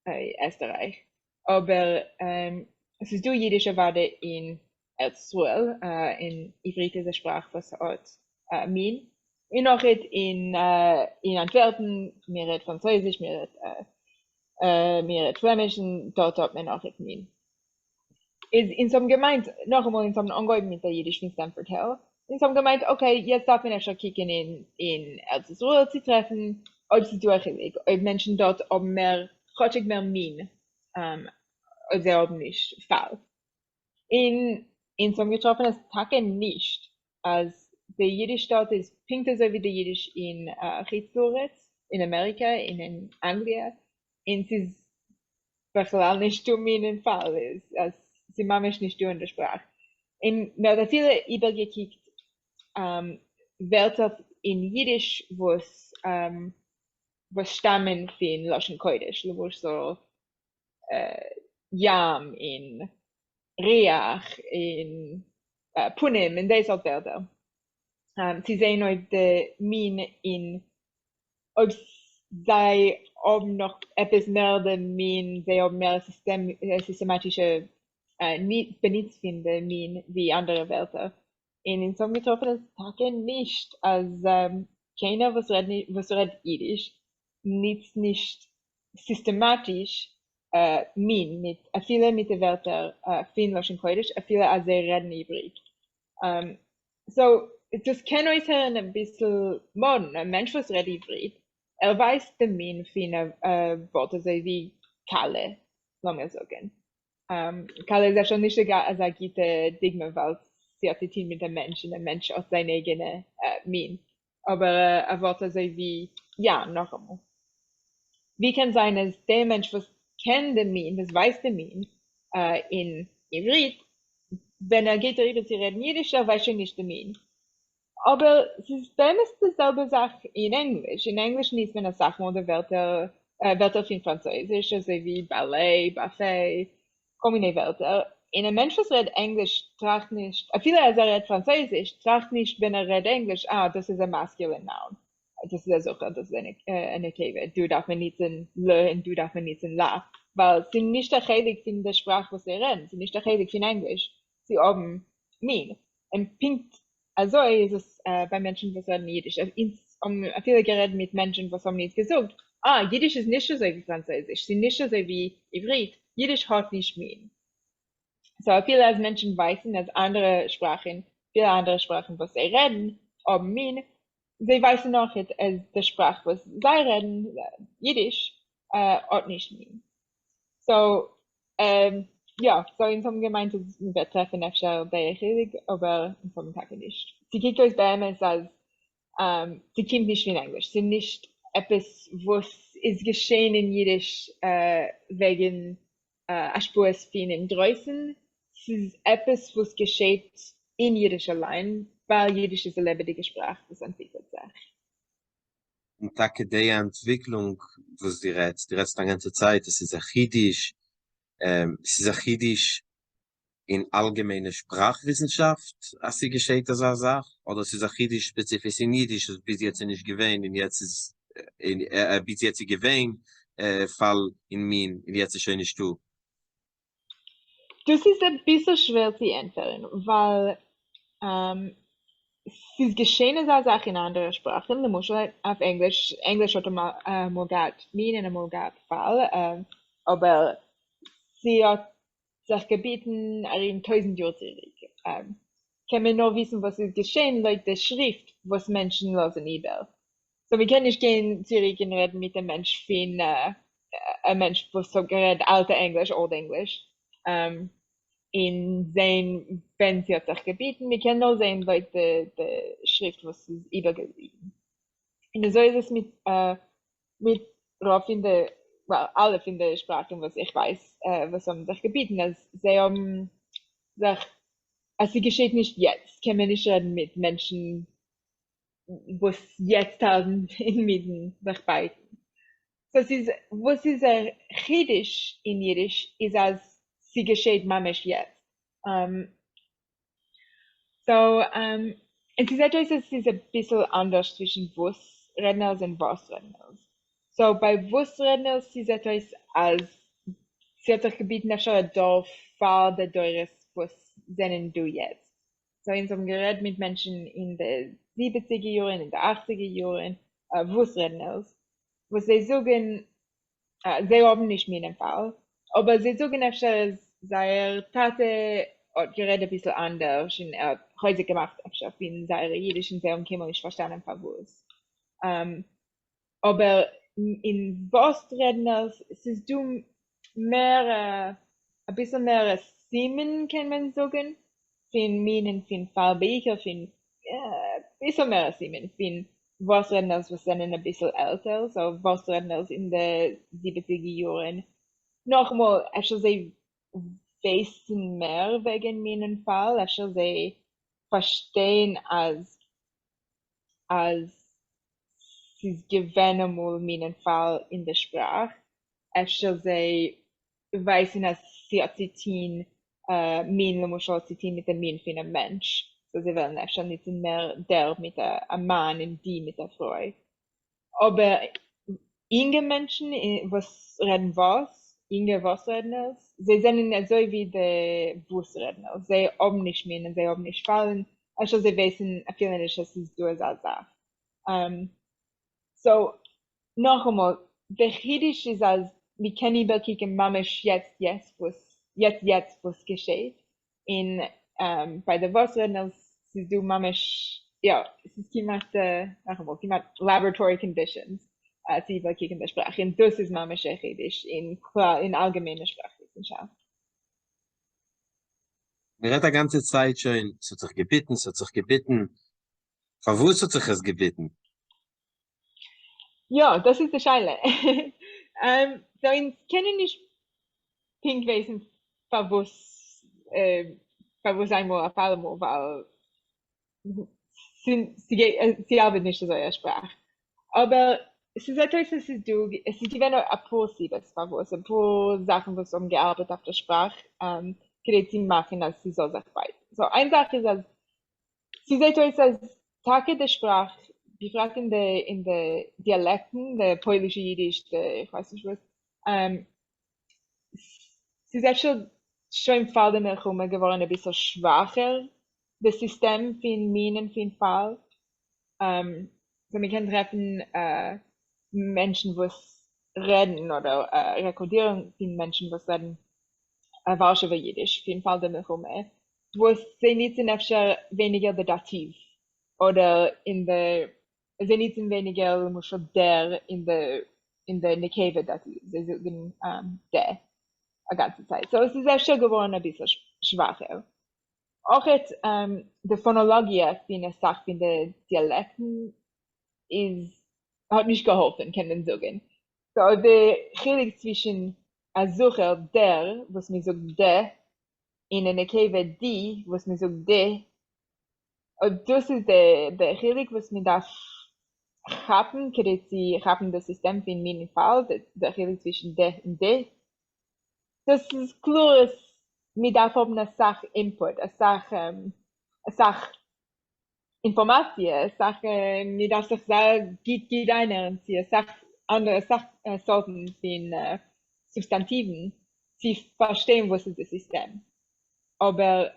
Österreich. Aber es ist du Jiddische Warte in Erzruel, in Ivrit ist eine Sprache, was hat Min. Und auch in Antwerpen, mir redet Französisch, mir redet Flämisch, und dort hat man auch Min. In so einem Gemeint, noch einmal in so einem Angehörigen mit der Yiddish von Stanford Hill, in so einem Gemeint, okay, jetzt darf man schon kicken in Erzruel zu treffen, ob sie durchgelegt, ob Menschen dort haben mehr, chotschig mehr Min, ob sie haben nicht Fall. In so einem getroffenes Tage nicht, als der Yiddish dort ist pinkt so wie der Yiddish in Ritz, in Amerika, in Anglien, und sie ist בכלל nicht meinen Fall ist, als sie mamisch nicht in der Sprache. Und mir hat viele übergekickt, Wörter in Yiddish, was stammen von Loschen Kodesh, wo so Yam, in Reach, in Punim, in diese Wörter. Sie sehen ob der Min in, ob sei ob noch etwas mehr der Min, sie haben mehr systematische benutzt von der Min wie andere Wörter. Und in so einem getroffenen Tage nicht, als keiner, was redet Yiddish, nicht systematisch Min, mit viele mit den Wörtern von Loschen Kodesh, viele als sie reden Ivrit. So, das kann euch ein bisschen modern, ein Mensch, was redet Ivrit, weiß den Min von Worten, so wie Kalle, lassen wir sagen. Kalle ist ja schon nicht egal, als gute Digma, weil sie hat die mit dem Menschen, der Mensch hat seine eigene Min. Aber Worte so wie, ja, noch einmal. Wie kann sein, dass der Mensch, was kennt den Min, was weiß den Min, in Ivrit, wenn geht darüber zu reden Jiddisch, weiß er nicht den Min. Aber es ist dieselbe Sache in Englisch. In Englisch liest man eine Sache oder Wörter von Französisch, also wie Ballet, Buffet, kommende Wörter. In einem Mensch, was redet Englisch, tracht nicht, viele als redet Französisch, tracht nicht, wenn redet Englisch, das ist ein masculine noun. Das ist also, das ist eine Käse. Du darf man nicht in le und du darf man nicht in la. Weil sie nicht erheblich von der Sprache, was sie reden. Sie nicht erheblich von Englisch. Sie haben Min. Und pinkt, also ist es bei Menschen, was reden Jiddisch. Viele geredet mit Menschen, was haben nicht gesagt. Jiddisch ist nicht so wie Französisch. Sie nicht so wie Ivrit. Jiddisch hat nicht Min. So viele als Menschen wissen, als viele andere Sprachen, was sie reden, haben Min. Sie wissen noch nicht, als die Sprache, was sie reden, Jiddisch, hat nicht Min. So, so in so einem Gemeinde wir treffen öfter bei Hasidic, aber in so einem Tag nicht. Sie kriegt euch bei ihm als, sie kommt nicht in Englisch. Sie nicht etwas, was ist geschehen in Jiddisch, wegen Aspurs von den Drößen. Es ist etwas, was geschieht in Jiddisch allein, weil Jiddisch ist eine lebendige Sprache, das entwickelt sich. Tacke die Entwicklung, was die redst die ganze Zeit, es ist ein Yiddish, es ist ein Yiddish in allgemeine Sprachwissenschaft, als sie geschieht das eine Sache, oder es ist ein Yiddish spezifisch in Yiddish, das bis jetzt nicht gewähnt, und jetzt ist, bis jetzt gewähnt, Fall in min, und jetzt ist schon nicht du. Das ist ein bisschen schwer zu entfernen, weil es ist geschehen als Sache in anderen Sprachen, zum Beispiel auf Englisch. Englisch hat mal gehabt min und mal gehabt Fall, aber sie hat sich gebeten, in 1000 Jahren zurück. Kann man nur wissen, was ist geschehen, laut der Schrift, was Menschen lesen über. So, wir können nicht gehen zurück und reden mit dem Mensch von, ein Mensch, was so geredet, alte Englisch, Old English, in sehen, wenn sie hat sich gebeten, wir können nur sehen, laut der Schrift, was ist übergeblieben. Und so ist es mit Rauf in der, alle von den Sprachen, was ich weiß, was haben sich gebeten, als sie haben sich, also geschieht nicht jetzt, kann man nicht reden mit Menschen, was jetzt haben in Mitten sich beiten. So, was ist Chidisch in Yiddish, ist als sie geschieht mamisch jetzt. Und sie sagt euch, es ist ein bisschen anders zwischen Wussredners und Wussredners. So, bei Wussredners, sie sagt euch, als sie hat sich gebeten, dass schon ein Dorf war der Teures, was sehen du jetzt. So, in so einem Gerät mit Menschen in den 70er Jahren, in den 80er Jahren, Wussredners, wo sie sagen, sie haben nicht mehr den Fall, aber sie sagen, dass seine Tate hat geredet ein bisschen anders und er hat heute gemacht, in seiner jiddischen Währung kann man nicht verstanden, was. Aber in Wussredners, es ist mehr, ein bisschen mehr Stimmen, kann man sagen, von Minen, von Fallbücher, von, ein bisschen mehr Stimmen, von Wussredners, was sind ein bisschen älter, so Wussredners in den 70er Jahren. Nochmal, also sie wissen mehr wegen meinen Fall, also sie verstehen als sie gewinnen mal meinen Fall in der Sprache, also sie wissen, dass sie hat zitieren, min, muss zitieren mit dem Min von einem Mensch. So sie wollen also nicht mehr der mit einem Mann und die mit der Frau. Aber inge Menschen, was reden was, inge Wussredners, sie sind nicht so wie die Wussredner. Sie haben nicht meinen, sie haben nicht fallen. Also sie wissen, viele nicht, dass es so ist als das. So, noch einmal, der Yiddish ist als, wir können überkicken, mamisch jetzt, was geschieht. Bei der Wussredners, es ist du mamisch, ja, es ist kiemat laboratory conditions, sie überkicken der Sprache. Und das ist mamisch Yiddish in allgemeiner Sprachwissenschaft. Mir hat die ganze Zeit schon, es hat sich gebeten. Von wo hat sich es gebeten? Ja, das ist die Scheile. So, ich kenne nicht pink wesen, von wo einmal auf einmal, weil sie arbeitet nicht so eine Sprache. Aber es ist etwas, es ist gewesen ein paar Siebes, ein paar Sachen, was gearbeitet auf der Sprache, können sie machen, dass sie so sich weiten. So, eine Sache ist, dass sie sagt euch, als Tage der Sprache, befragt in den Dialekten, der polnische Yiddish, ich weiß nicht was, sie sagt schon im Fall der Milchumme geworden ein bisschen schwacher, das System von Minen, von Fall. So, wir können treffen Menschen, die reden oder rekordieren von Menschen, die reden Warschauer Yiddish, für den Fall der Milchumme, wo sie nicht sind weniger der Dativ oder sie nicht sind weniger der in der Nekeve Dativ, sie sind der die ganze Zeit. So, es ist schon geworden ein bisschen schwacher. Auch jetzt, die Phonologie von der Sache von den Dialekten hat nicht geholfen, kann man sagen. So, der Chilik zwischen ein Sucher, der, was mir sagt, der, in einer Nekeve die, was mir sagt, der, und das ist der Chilik, was mir darf haben, kredit sie haben das System in meinem Fall, der Regel zwischen D und D. Das ist klar, mit der Form eine Sache Input, eine Sache Informatie, eine Sache, mit der sich sehr geht einer, eine Sache, andere Sorten von Substantiven, sie verstehen, was ist das System. Aber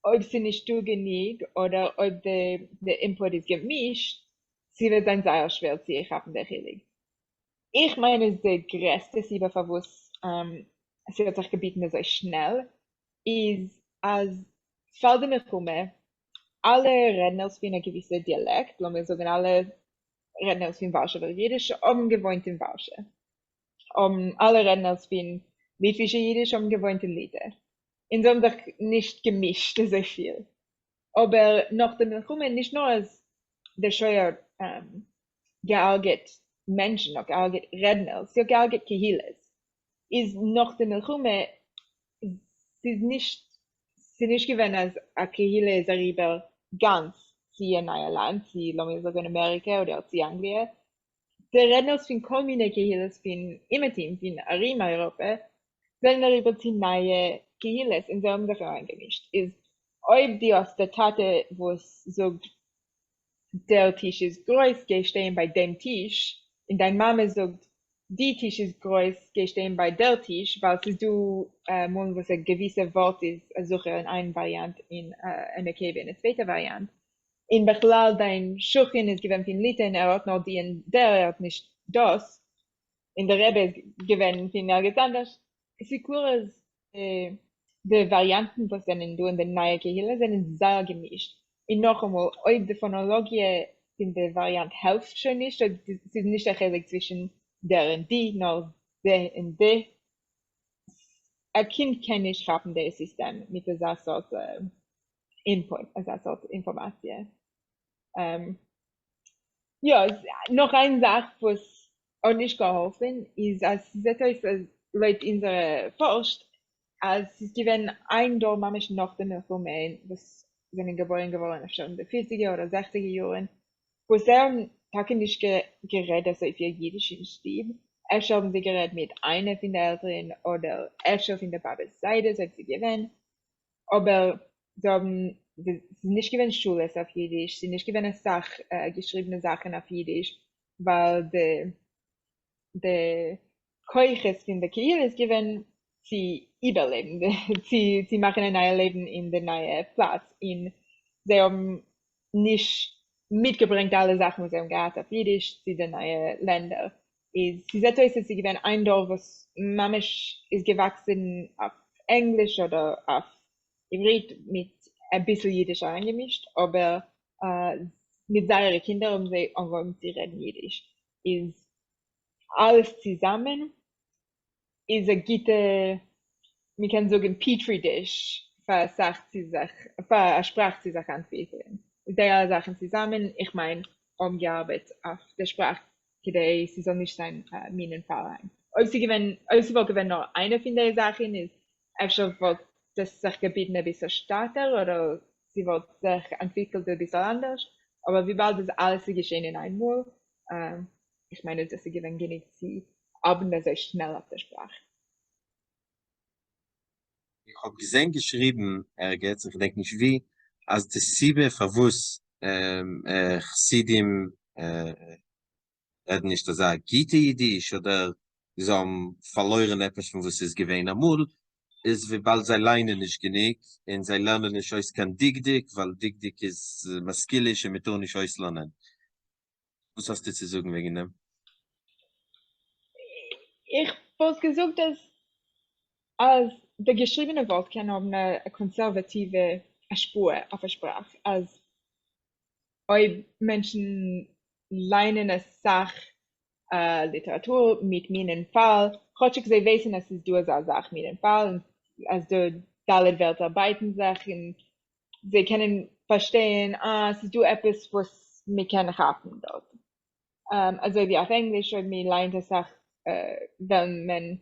ob sie nicht genug oder ob der Input ist gemischt, sie wird dann sehr schwer zu haben, der Regel. Ich meine, der größte Sieber, für was es wird sich gebieten so schnell, ist, als Felder mir kommen, alle Redner aus einer gewissen Dialekt, lassen wir sagen, alle Redner aus dem Warschauer Jiddisch, haben gewohnt in Warschau. Alle Redner aus dem litwischen Jiddisch haben gewohnt in Lieder. In so einem doch nicht gemischt so viel. Aber nach dem Milchume, nicht nur als der Scheuer gealget Menschen, auch gealget Redner, sie gealget Kehiles, ist nach dem Milchume, sie nicht gewesen als a Kehile ist darüber ganz sie in neuer Land, sie lassen wir sagen Amerika oder sie Anglien. Der Redner von Kolmine Kehiles von Imetim, von Arima Europa, sind darüber zu neue Kehiles in so einem Sache eingemischt. Ist, ob die aus der Tate, wo es sagt, der Tisch ist groß, geh stehen bei dem Tisch, und deine Mama sagt, die Tisch ist groß, geh stehen bei der Tisch, weil es du, was ein gewisses Wort ist, suche in einer Variante, in einer Käbe, in einer zweiten Variante. In Bechlal, dein Schuchen ist gewinnt in Litten, hat noch die in der, hat nicht das. In der Rebbe ist gewinnt in nirgends anders. Es ist klar, dass die Varianten, was sind du in der neuen Kehille, sind sehr gemischt. Und noch einmal, ob die Phonologie in der Variante hilft schon nicht, es ist nicht der Unterschied zwischen der und die, nur der und der. Ein Kind kann nicht haben, das System mit dieser Sort Input, dieser Sort Information. Ja, noch eine Sache, was auch nicht geholfen ist, als Leute unsere forscht, als es gewinnt ein Dormamisch nach dem Milchume, was sind geboren geworden, schon in den 40er oder 60er Jahren, wo sie haben nicht geredet, so viel Jiddisch in Stil. Erst haben sie geredet mit einer von den Eltern oder erst von der Babys Seite, so sie gewinnt. Aber sie sind nicht gewinnt Schule auf Jiddisch, sie sind nicht gewinnt geschriebene Sachen auf Jiddisch, weil der Keuches von der Kirche ist gewinnt, sie überleben, sie machen ein neues Leben in der neuen Platz. Sie haben nicht mitgebracht alle Sachen, die sie haben gehabt auf Jiddisch, zu den neuen Ländern. Sie sagt euch, dass sie gewinnt ein Dorf, was mamisch ist gewachsen auf Englisch oder auf Ivrit mit ein bisschen Jiddisch eingemischt, aber mit seinen Kindern haben sie angefangen zu reden Jiddisch. Ist alles zusammen, ist eine gute, wir können sagen, Petri-Dish für eine Sprache zu sich entwickeln. Die alle Sachen zusammen, ich meine, umgearbeitet auf der Sprache, die sie soll nicht sein, meinen Fall ein. Ob sie wollen nur eine von den Sachen ist, einfach wird das sich gebieten ein bisschen stärker oder sie wird sich entwickelt ein bisschen anders, aber wie bald das alles geschehen in einmal, ich meine, dass sie gewinnen genug sie arbeiten sehr schnell auf der Sprache. Ich habe gesehen geschrieben, jetzt, ich denke nicht wie, als das Siebe verwusst, Chassidim, reden nicht das Gite Yiddish oder so am verloren etwas von was es gewesen amul, ist wie bald sei Leine nicht genug, und sei lernen nicht aus kein Digdik, weil Digdik ist maskilisch und mit tun nicht aus lernen. Was hast du zu sagen wegen dem? Ich wollte gesagt, dass als der geschriebene Wort kann haben eine konservative Spur auf der Sprache, als ob Menschen lernen eine Sache Literatur mit meinen Fall, trotzdem sie wissen, dass es du eine Sache mit dem Fall, als du alle Welt arbeiten Sachen, sie können verstehen, es ist du etwas, was wir können haben dort. Also wie auf Englisch, wenn wir lernen eine Sache, wenn man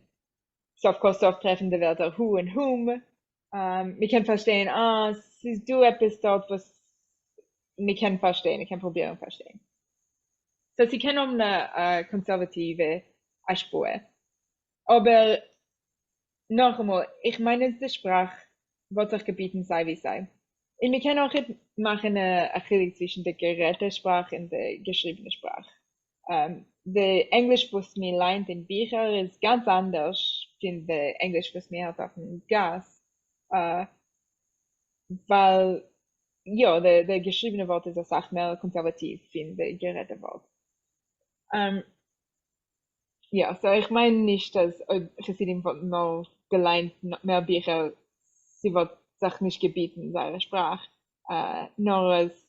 soft treffende Wörter who und whom, wir können verstehen, es ist du etwas dort, was wir können verstehen, wir können probieren verstehen. So sie kennen eine konservative Spur. Aber noch einmal, ich meine, die Sprache wird sich gebieten sei wie sei. Und wir können auch machen eine Achilles zwischen der geredete Sprache und der geschriebenen Sprache. Der Englisch, was mir lernt in Büchern, ist ganz anders von der Englisch, was mir halt auf dem Gas. Weil, ja, der geschriebene Wort ist auch mehr konservativ in der geredete Wort. Ja, so ich meine nicht, dass Hasidim noch gelernt mehr Bücher, sie wird sich nicht gebieten, seine Sprache, nur als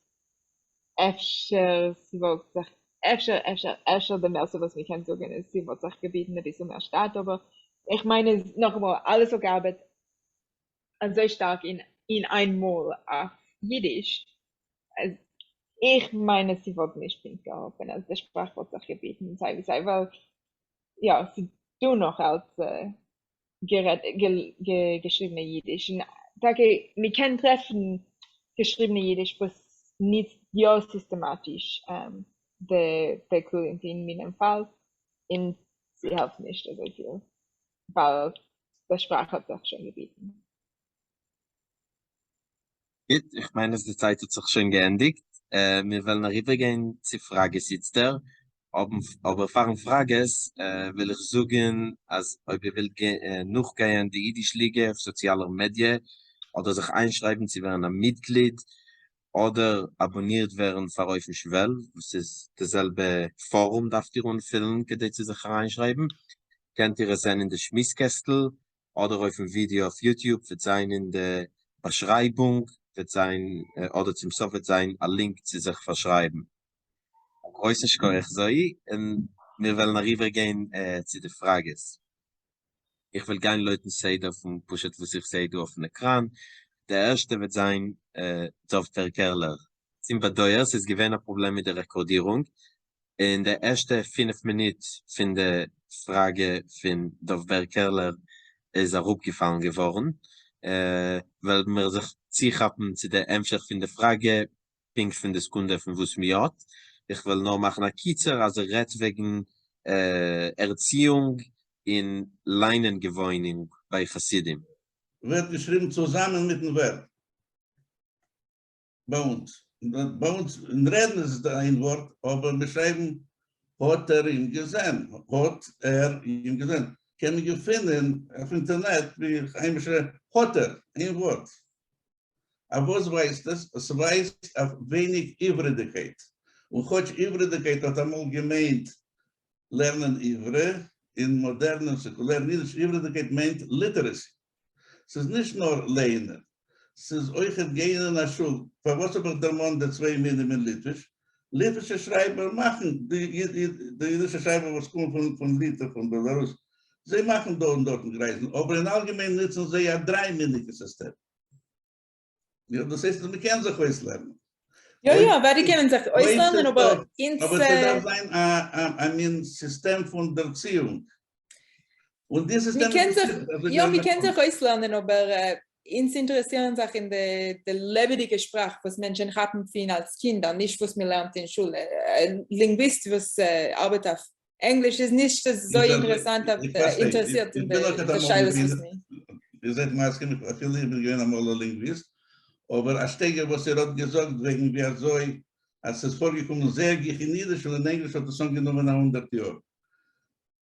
öfter, sie wird sich öfter der mehr, was wir können sagen, ist, sie wird sich gebieten, ein bisschen mehr Stadt, aber ich meine, noch einmal, alles so gearbeitet, so stark in einmal auf Jiddisch, also, ich meine, sie wird nicht geholfen, also die Sprache wird sich gebieten, weil, ja, sie tun noch als geschriebene Jiddisch. Und wir können treffen geschriebene Jiddisch, was nicht ja systematisch der Klient in meinem Fall. Und sie helfen nicht so viel, weil die Sprache hat sich schon gebieten. Gut, ich meine, die Zeit hat sich schon geendigt. Wir wollen rübergehen zur Frage sitzt der. Aber vor Frages will ich sagen, als ob ihr wollt noch gehen die Yiddish Liga auf sozialen Medien oder sich einschreiben, sie werden ein Mitglied oder abonniert werden für Oief und Welt, das ist dasselbe Forum, darf ihr umfüllen, könnt ihr sich einschreiben. Könnt ihr es sehen in der Schmisskästel oder auf dem Video auf YouTube, wird sein in der Beschreibung, wird sein, oder zum Sof wird sein, ein Link zu sich verschreiben. Grüß euch, Zoë, und wir wollen rübergehen zu den Fragen. Ich will gerne Leuten sagen, auf dem Pushet, was ich sehe, auf dem Ekran. Der erste wird sein, Zoë Belk Hear. Sind bei טוערס, es gibt ein Problem mit der Rekordierung. In der ersten 5 Minuten von der Frage von Zoë Belk Hear ist abgefallen geworden, weil wir sich ziehen haben zu der Emschach von der Frage, pink von der Sekunde von was mir hat. Ich will noch machen ein Kitzer, also redt wegen Erziehung in Leinengewöhnung bei Hasidim. Wird geschrieben zusammen mit dem Verb. Bei uns. Bei uns in Reden ist da ein Wort, aber wir schreiben hat ihm gesehen. Hat ihm gesehen. Können wir finden auf Internet, wie heimische hat ein Wort. Aber was weiß das? Es weist auf wenig Ivridigkeit. Und heute Ivridigkeit hat einmal gemeint, lernen Ivre in modernen, säkulären Yiddish. Ivridigkeit meint Literacy. Es ist nicht nur lernen. Es ist euch gehen in der Schule. Für was aber der Mann der 2 Minim in Litwisch? Litwische Schreiber machen, die jüdische Schreiber, was kommen von Litauen, von Belarus, sie machen da und dort Kreisen. Aber in allgemein nutzen sie ja 3-minige System. Ja, das heißt, wir können sich auslernen. Ja, weil die können sich auslernen, aber aber es darf sein ein System von der Erziehung. Und dieses wir können sich auslernen, aber uns interessieren sich in der lebendigen Sprache, was Menschen haben als Kinder, nicht was wir lernen in der Schule. Ein Linguist, was arbeitet auf Englisch, ist nicht so interessant, interessiert in der Scheile. Ihr seid Maske, ich bin einmal ein Linguist. Aber ein Steiger, was hat gesagt, wegen wie Zoë, als es vorgekommen sehr in Yiddish und in Englisch hat es angenommen 100 Jahre.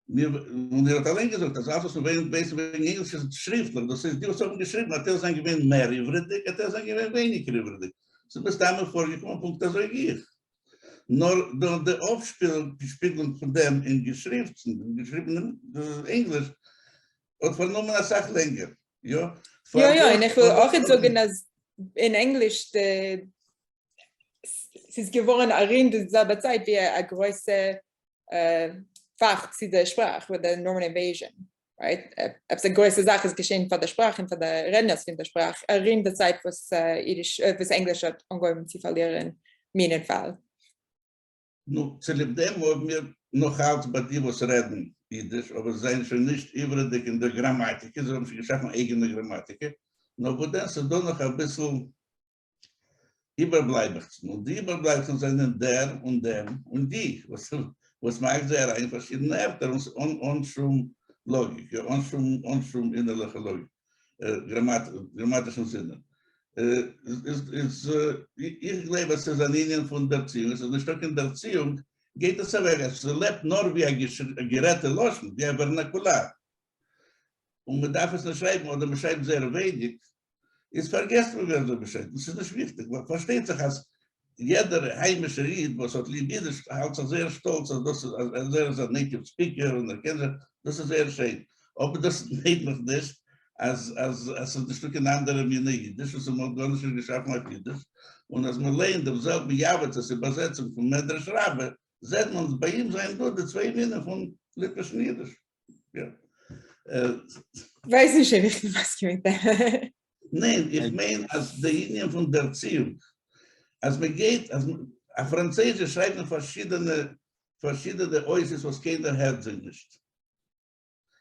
Und hat allein gesagt, das alles wegen Englisch ist schriftlich. Das ist, die was haben geschrieben, hat er sein gewinn mehr Ivridig, hat er sein gewinn weniger Ivridig. So bis damit vorgekommen, Punkt, das ich. Nur der Aufspiegelung von dem in geschriebenen Englisch hat vernommen eine Sache länger. Ja, und ich will auch jetzt sagen, dass in Englisch, es ist geworden, in derselben Zeit wie eine große Fach zu der Sprache, mit der Norman Invasion. Right? Eine große Sache ist geschehen von der Sprache und von der Redners von der Sprache. In der Zeit, was Englisch hat angefangen zu verlieren, meinen Fall. Nun, zu dem haben wir noch halt bei die, was reden, Yiddish, aber seien schon nicht überall in der Grammatik, sie haben schon geschaffen eigene Grammatik. No, but dann ist da noch ein bisschen Überbleibsel. Und die Überbleibsel sind der und dem und die. Was macht sehr ein verschiedene Ämter und schon Logik, ja, und schon innerliche Logik, grammatischen Sinne. Ich glaube, es ist ein Ingen von der Erziehung. Es ist ein Stück in der Erziehung, geht es weg. Es lebt nur wie ein Gerät Loschen, wie ein Vernakular. Und man darf es nicht schreiben, oder man schreibt sehr wenig. Ist vergessen, wer so beschreibt. Das ist nicht wichtig. Man versteht sich als jeder heimische Ried, was hat lieb Yiddish, hat sich sehr stolz, als er ist ein Native Speaker und erkennt, das ist sehr schön. Aber das geht noch nicht, als ein Stück in andere Miene Yiddish, das ist mal gar nicht geschaffen auf Yiddish. Und als man lernt, demselben Javet, das ist die Übersetzung von Medrash Rabbe, sieht man bei ihm sein, die zwei Miene von Lippischen Yiddish. Ja. Weiß nicht, was ich mit dem. Nein, ich meine, als die Linie von der Erziehung. Als man geht, ein Französisch schreibt verschiedene Äußers, was keiner hört sich nicht.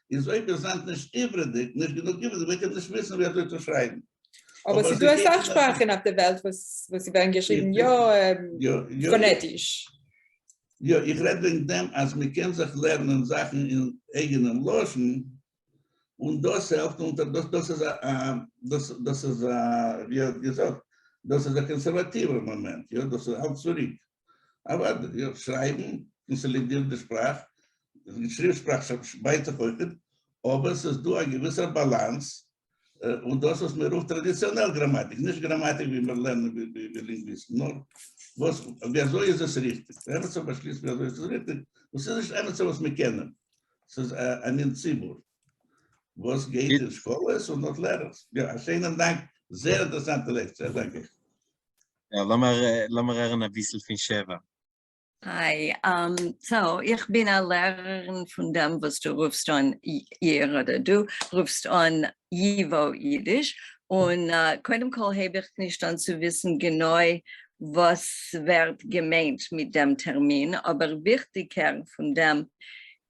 In so etwas sind nicht überdick, nicht genug überdick, wir können nicht wissen, wer soll zu schreiben. Aber sie tun Sachsprachen auf der Welt, was sie werden geschrieben, ja, phonetisch. Ja, ich rede wegen dem, als man kann sich lernen, Sachen in eigenem Loschen, und das hilft, und das ist, wie gesagt, das ist ein konservativer Moment, ja, das ist auch zurück. Aber ja, schreiben, konsolidierte Sprache, die Schriftsprache weiterfolgt, aber es ist durch eine gewisse Balance, und das ist mir auch traditionell Grammatik, nicht Grammatik, wie wir lernen, wie Linguisten, nur, wieso ist es richtig? Wenn man zum Beispiel schließt, wieso ist es richtig? Das ist nicht einfach so, was wir kennen. Es ist ein Zimmer. Was geht in Schule ist und noch lernen. Ja, schönen Dank. Sehr interessante Lektion, danke. Ja, lass mal ein bisschen von Sheva. Hi, so, ich bin eine Lehrerin von dem, was du rufst an ihr oder du rufst an Yivo Yiddish. Und keinem Kohl habe ich nicht dann zu wissen genau, was wird gemeint mit dem Termin, aber wichtiger von dem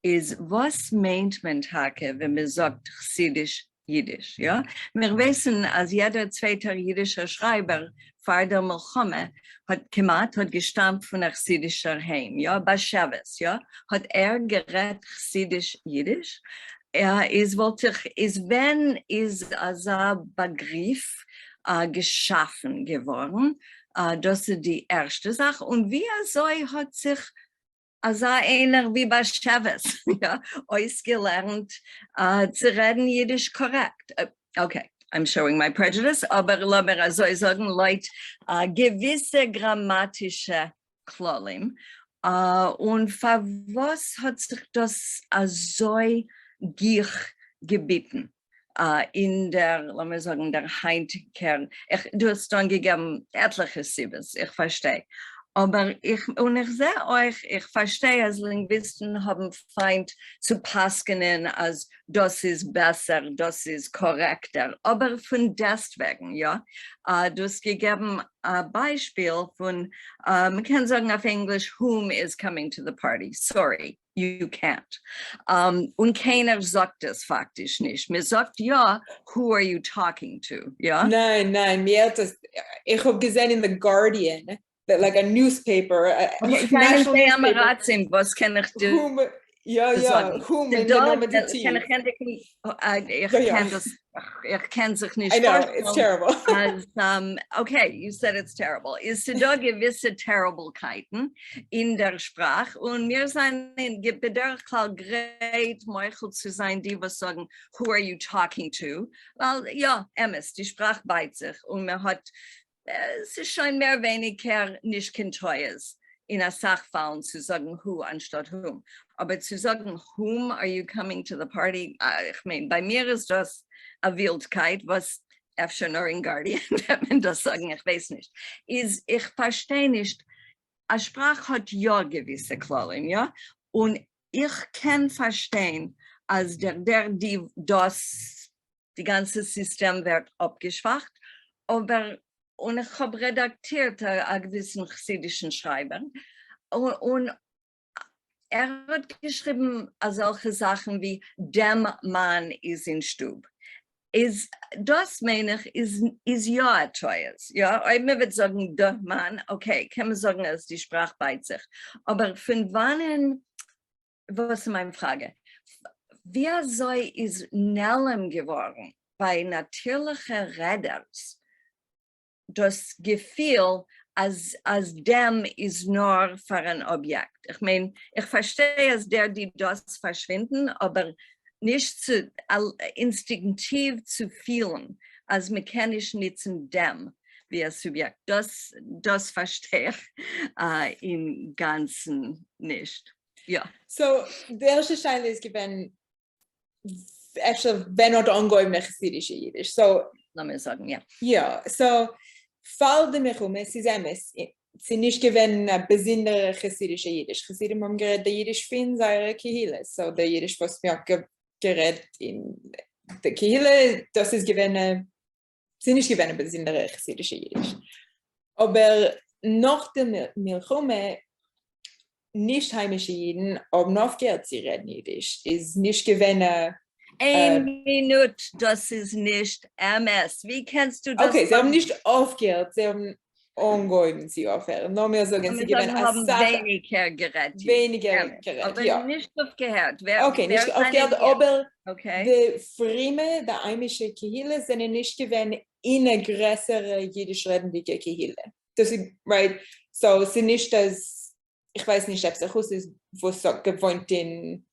ist, was meint man Tage, wenn man sagt Hasidic Yiddish, ja? Wir wissen, als jeder zweite jiddische Schreiber vor der Milchome hat gestammt von Hasidischer Heim, ja, Basheves, ja? Hat gerät Hasidic Yiddish? Wenn ein Begriff geschaffen geworden, das ist die erste Sache. Und wie Zoë hat sich einer wie Basheves, ja, ausgelernt zu reden Jiddisch korrekt. Okay, I'm showing my prejudice, aber lass mir so sagen, Leute, gewisse grammatische Klalim. Und für was hat sich das so gier gebeten? In der, lass mir sagen, der Heintiker. Du hast dann gegeben etliche Siebes, ich verstehe. Aber ich sehe euch, ich verstehe, als Linguisten haben Feind zu passen, als das ist besser, das ist korrekter. Aber von deswegen, ja, du hast gegeben ein Beispiel von, man kann sagen auf Englisch, whom is coming to the party? Sorry, you can't. Und keiner sagt das faktisch nicht. Man sagt, ja, who are you talking to? Ja? Nein, mir hat das, ich habe gesehen in The Guardian, like a newspaper, national newspaper. Was kann ich dir whom in the nominative. Ich kann sich nicht I know, it's terrible. Okay, you said it's terrible. Ist da gewisse Terriblekeiten in der Sprache und wir sind bedeutsam great, Michael zu sein, die was sagen, who are you talking to? Weil, ja, die Sprache beißt sich und man hat es ist schon mehr weniger nicht Teuers in einer Sachfall zu sagen who anstatt whom. Aber zu sagen, whom are you coming to the party? Ich meine, bei mir ist das eine Wildkeit, was öfter nur in Guardian, wenn man das sagen, ich weiß nicht. Ich verstehe nicht, eine Sprache hat ja gewisse Klauen, ja? Und ich kann verstehen, als die ganze System wird abgeschwacht, aber und ich habe redaktiert einen gewissen chassidischen Schreiber und hat geschrieben solche Sachen wie dem Mann ist in Stub. das meine ich, ist ja Treues. Ja, man wird sagen, der Mann, okay, kann man sagen, dass die Sprache bei sich. Aber von wann, was ist meine Frage? Wer soll ist Nellem geworden bei natürlichen Redders? Das Gefühl, als dem ist nur für ein Objekt. Ich meine, ich verstehe es, die das verschwinden, aber nicht zu instinktiv zu fühlen, als mechanisch nutzen dem wie ein Subjekt. Das verstehe ich im Ganzen nicht. Ja. So, der erste Teil ist gewesen, wenn oder angehen mit Hasidic Yiddish. So, lass mich sagen, ja. Ja, so, fall de Mechume, sie nicht gewesen eine besondere Hasidische Yiddish. Hasidim haben geredet der Yiddish fin seine Kehille. So, der Yiddish, was mir geredet in der Kehille, das ist gewesen, sie nicht gewesen eine besondere Hasidische Yiddish. Aber nach der Milchume, nicht heimische Jiden, aber noch aufgehört sie reden Yiddish, ist nicht gewesen. Ein Minute, das ist nicht MS. Wie kannst du das? Okay, sie haben nicht aufgehört, sie haben angehört, sie aufhören. Noch mehr sagen, sie haben weniger geredet. Weniger geredet, aber ja. Nicht aufgehört. Okay, nicht aufgehört, aber okay. die Frime, der heimische Kehille, sind nicht gewesen in eine größere jiddisch redende Kehille. Das ist, right, so, sie nicht das, ich weiß nicht, ob es ist, wo es gewohnt in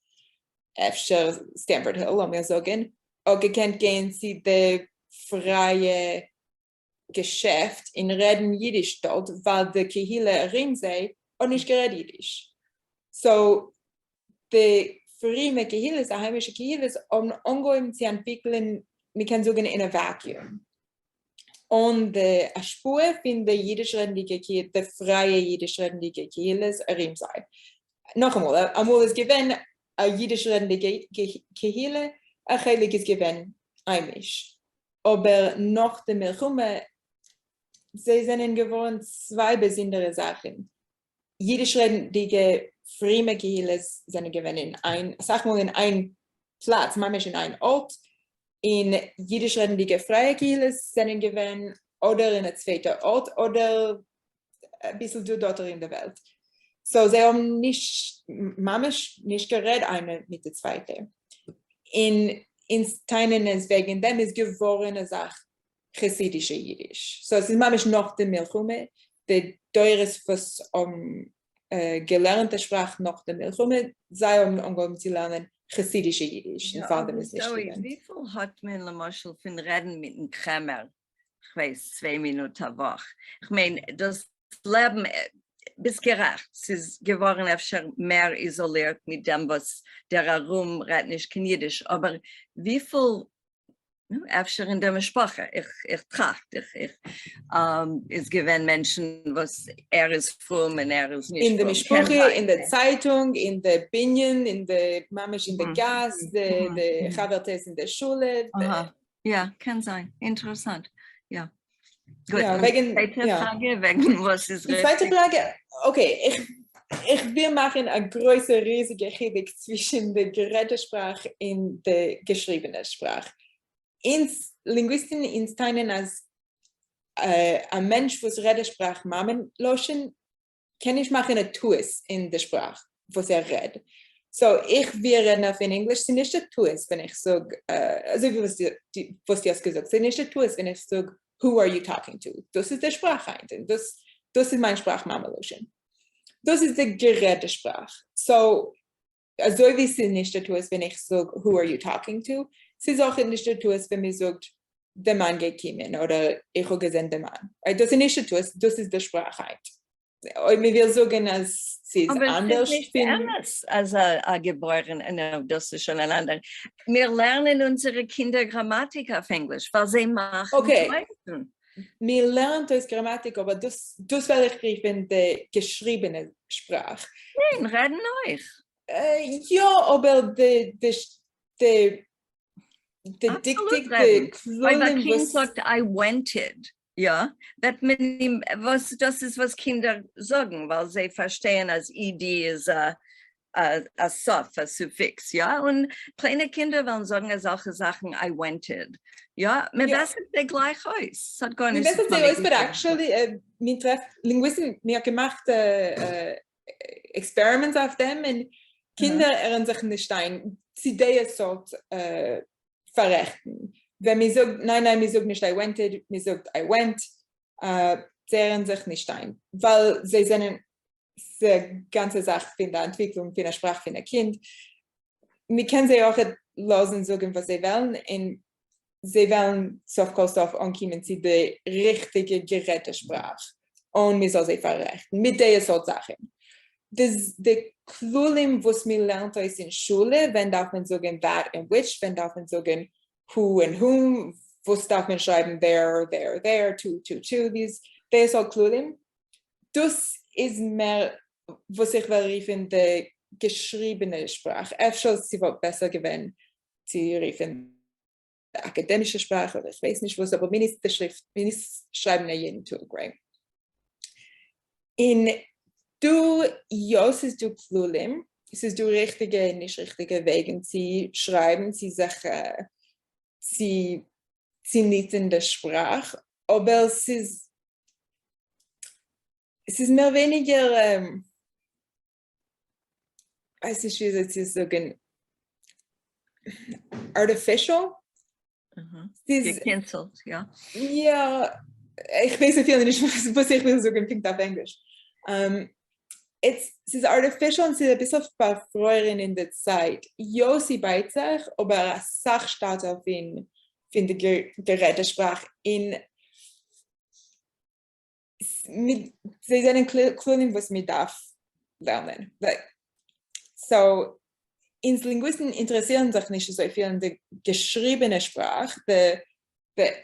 efter Stanford Hill, om jag sagen. Och jag kan gehen sie det freie Geschäft in reden Yiddish dort, weil die Kehille ring sei und nicht geredet Yiddish. So, die freie Kehille, die heimische Kehille, um angehen zu entwickeln, wir können sagen, in einem Vakuum. Und die Spur von der jiddisch redendige Kehille, der freie jiddisch redendige Kehille, ring sei. Noch einmal es gewinnt, a jiddisch redende Kehille, a heilig ist gewesen, heimisch. Aber nach der Milchume, sie sind geworden zwei besondere Sachen. Jiddisch redende frieme Kehille sind gewesen in ein Platz, manchmal in ein Ort. In jiddisch redende freie Kehille sind gewesen oder in einem zweiten Ort oder ein bisschen dort in der Welt. So, sie haben nicht geredet, eine mit der zweiten. In Steinen wegen dem ist geworden eine Sache, Hasidische Yiddish. So, es ist manchmal noch der Milchume, der Teures, was gelernte Sprache noch der Milchume, sei umgehen zu lernen, Hasidische Yiddish. Ja, Zoe, wie viel hat man Lamaschel von Reden mit dem Krämer? Ich weiß, 2 Minuten a Woche. Ich meine, das Leben bis gerecht. Es ist geworden öfter mehr isoliert mit dem, was der Herum redet nicht kein Jiddisch. Aber wie viel öfter in der Sprache? Ich trachte. Es gewähren Menschen, was ist fromm und ist nicht in der Sprache, in der Zeitung, in der Binien, in der Mamisch, in der Gas, der Chavertes in der Schule. Ja, kann sein. Interessant. Ja. Gut, ja, Frage, wegen was ist die zweite Frage, okay, ich will machen eine große, riesige Hierarchie zwischen der geredeten Sprache und der geschriebenen Sprache. Linguisten instinen als ein Mensch, was redet Sprache Mamen loschen, kann ich machen eine Twist in der Sprache, was redet. So, ich will reden auf in Englisch, sind nicht ein Twist, wenn ich sage, also wie was du hast gesagt, sind nicht ein Twist, wenn ich sage, who are you talking to? Das ist der Sprache. Das ist meine Sprachmama-Lotion. Das ist die geredete Sprache. So, also wie sie nicht der Twist, wenn ich sage, who are you talking to? Sie ist auch nicht der Twist, wenn mir sagt, der Mann geht kommen oder ich habe gesehen den Mann. Das ist nicht der Twist, das ist die Sprache. Und wir will sagen, als sie ist aber anders. Aber es ist nicht anders als ein Geboren, das ist schon ein anderer. Wir lernen unsere Kinder Grammatik auf Englisch, weil sie machen Leuten. Wir lernen das Grammatik, aber das werde ich kriegen, die geschriebene Sprache. Nein, reden euch. Ja, aber die Diktik, die Weil der Kind sagt, I wanted. Ja, das ist, was Kinder sagen, weil sie verstehen, als Idee ist Sof, ein Suffix, ja, und kleine Kinder wollen sagen solche Sachen, I wanted, ja, aber das ist der gleich aus. Es hat gar nicht Das ist sehr aus, but actually, mir trefft Linguisten, mir gemacht Experiments auf dem und Kinder erinnern sich nicht ein, sie die Sort verrechten. Wenn mir sagt, nein, mir sagt nicht I wanted, mir sagt I went, sie erinnern sich nicht ein, weil sie sind die ganze Sache von der Entwicklung, von der Sprache von der Kind. Wir können sie auch lassen sagen, was sie wollen, und sie wollen soft ankommen zu der richtigen Gerätesprache. Und wir sollen sie verrechten, mit dieser Sorte Sachen. Das der Klulim, was wir lernen ist in Schule, wenn darf man sagen that and which, wenn darf man sagen who and whom, was darf man schreiben there, to, this ist all Klulim. Das ist mehr, was ich will riefen, die geschriebene Sprache. Öfter sie wird besser gewesen, sie riefen die akademische Sprache, oder ich weiß nicht was, aber mindestens schreiben jeden Tag, right? In du, ja, es ist du Plulim, es ist du richtige, nicht richtige Wegen, sie schreiben, sie sagen, sie nicht in der Sprache, aber es ist mehr weniger, weiß nicht, wie soll ich sagen, artificial. Gecancelt, ja. Ja, ich weiß nicht, was ich will sagen, klingt auf Englisch. Es ist artificial und es ist ein bisschen verfreuen in der Zeit. Ja, sie beißt sich, aber eine Sache steht auf in der Gerätesprache. Sie sind ein Klulim, was man darf lernen. So, ins Linguisten interessieren sich nicht so viel in der geschriebene Sprache, the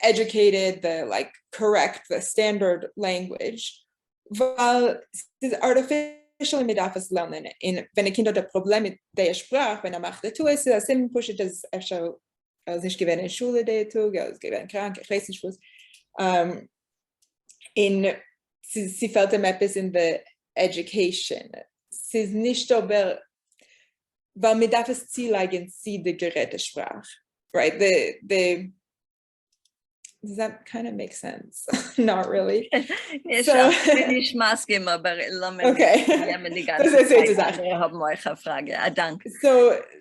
educated, the like correct, the standard language, weil es ist artificial, man darf es lernen. Und wenn ein Kind hat ein Problem mit der Sprache, wenn macht das, ist es ziemlich pushet, dass er schon nicht gewinnt in Schule, der Tag, er ist gewinnt krank, ich weiß nicht was. Sie fällt ihm etwas in der Education. Es ist nicht aber, weil man darf es zielegen, sie die Gerätesprache. Right? Does that kind of make sense? Not really. Ich maske immer, aber okay. Das ist eine Sache. Wir haben euch eine Frage. Danke.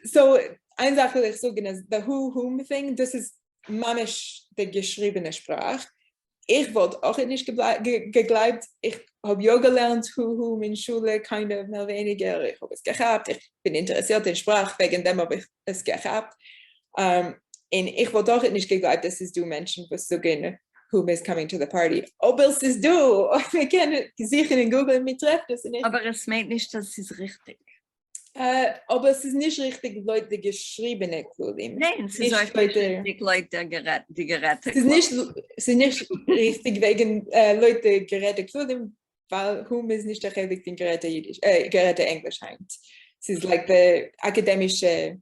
So, eine Sache, die ich sagen ist, the who-whom thing, das ist mamisch die geschriebene Sprache. Ich wollte auch nicht geglaubt, ich habe ja gelernt, who-whom in Schule, kind of mehr weniger, ich habe es gehabt, ich bin interessiert in Sprache, wegen dem habe ich es gehabt. Und ich wollte auch nicht geglaubt, dass es du Menschen, was sagen, whom is coming to the party. Aber es ist du. Wir können sicher in Google mit treffen. Das nicht. Aber es meint nicht, dass es ist richtig. Aber es ist nicht richtig, Leute geschriebene Klulim. Nein, es ist auch nicht richtig, Leute die Geräte. Es ist nicht richtig wegen Leute Geräte Klulim, weil whom ist nicht der Heilig den Geräte Yiddish, Geräte Englisch heimt. Es ist like the akademische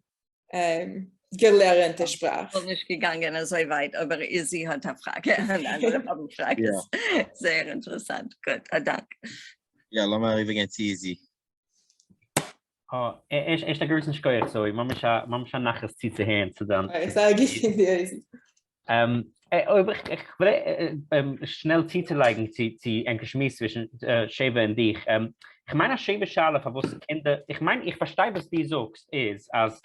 gelernte Sprache. Ich bin nicht gegangen so weit, aber sie hat eine Frage, eine andere Frage. Ja. Sehr interessant. Gut, danke. Ja, lass mal übrigens easy. Ist der größte Scheuer so, man schon nachher zieht sie hin zu dann. Ich sage ich easy. Ich will schnell Titeln zu Englisch zwischen Sheva und dich. Ich meine, Sheva-Schale, für was Kinder, ich verstehe, was die sagst, ist, als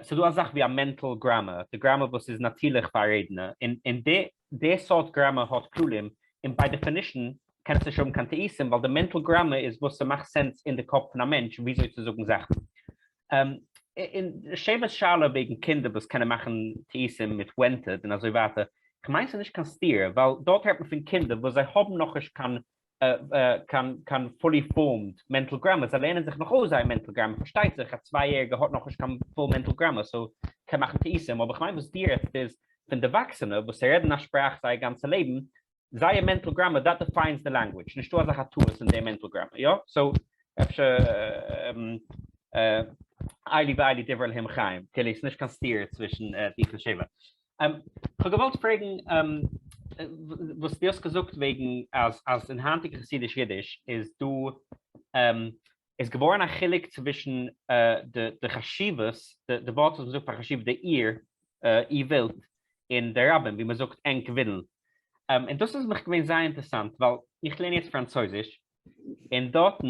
so du hast gesagt wie ein Mental Grammar, der Grammar, was ist natürlich verreden. In der Sort Grammar hat Klulim, und by definition kannst du schon Tīšim, weil der Mental Grammar ist, was macht Sinn in den Kopf von einem Menschen, wie soll ich sagen Sachen. In Shevas Schale wegen Kinder, was können machen Tīšim mit Wented und also weiter. Ich meine, es nicht kannst dir, weil dort hat man für Kinder, wo sie haben noch kann fully formed Mental Grammar. Sie lernen sich noch aus ein Mental Grammar. Versteht sich, ein Zweijähriger hat noch kein full Mental Grammar, so kann machen Tīšim. Aber ich meine, was dir ist, wenn der Erwachsene, was sie reden nach Sprache sein ganzes Leben, sei Mental Grammar, that defines the language. Nicht du hast auch Tools in der Mental Grammar, ja? So, Eli Diverl Him Chaim, till ich nicht kann steeren zwischen die Sheva. Ich wollte fragen, was dir gesagt wegen als in Hasidic Yiddish ist du ist geboren ein Chilik zwischen der Chashivas, der Wort, was man sagt, Chashiv, der I Welt, in der Rabbin, wie man sagt, eng willen. Und das ist mich gewesen sehr interessant, weil ich lerne jetzt Französisch, und dort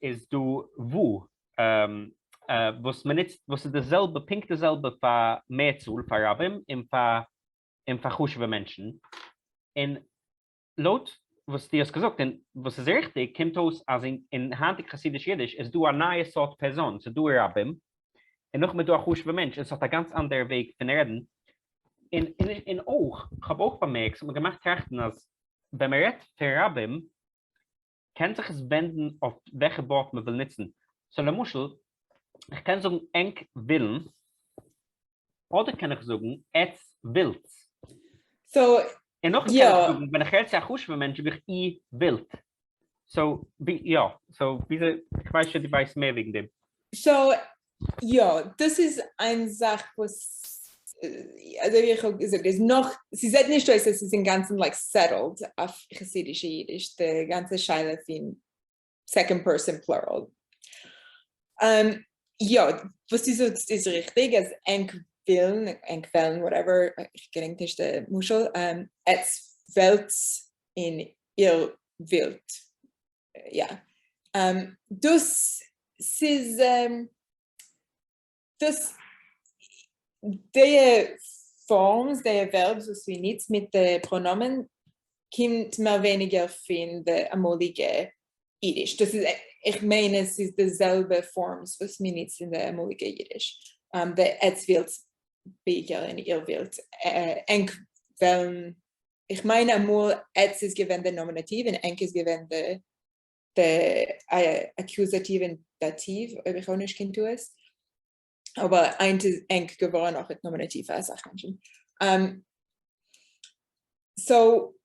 ist du wo, was ist dasselbe, pink dasselbe für Mehrzahl, für Rabbin, und für Chushwe Menschen. Und laut, was dir hast gesagt, und was ist richtig, kommt aus, als in Hasidic Yiddish ist du eine neue Sort Person, so du Rabbin, und noch mit du ein Chushwe Mensch, es hat ein ganz anderer Weg von Reden. In auch, ich habe auch bemerkt, man gemacht rechten, als wenn man redet für Rabbin, kann sich es wenden auf welche Wort man will nutzen. So eine Muschel, ich kann sagen, eng willen, oder kann ich sagen, etz wild. So, und noch kann ich sagen, wenn ich jetzt ein Chushwe Mensch, bin ich wild. So, ja, so, ich weiß schon, ich weiß mehr wegen dem. So, ja, das ist eine Sache, was also wie ich auch gesagt, ist noch, sie sagt nicht, dass es ist im Ganzen like settled auf Hasidic Yiddish, der ganze Scheile von second person plural. Ja, was sie sagt, ist richtig, als Enkwillen, whatever, ich denke nicht der Muschel, als Welt in ihr Welt. Ja. Das ist, das die Forms, die Verbs, was wir nicht mit den Pronomen, kommt mehr weniger von der amoligen Yiddish. Das ist, ich meine, es ist dieselbe Forms, was wir nicht in der amoligen Yiddish. Der Etz wird bigger in ihr Welt. Ich meine, amol Etz ist gewähnt der Nominativ und Enk ist gewähnt der Akkusativ und Dativ, ob ich auch nicht kennt du es. Aber ein ist eng geworden, auch mit Nominativ als Sachmenschen. So,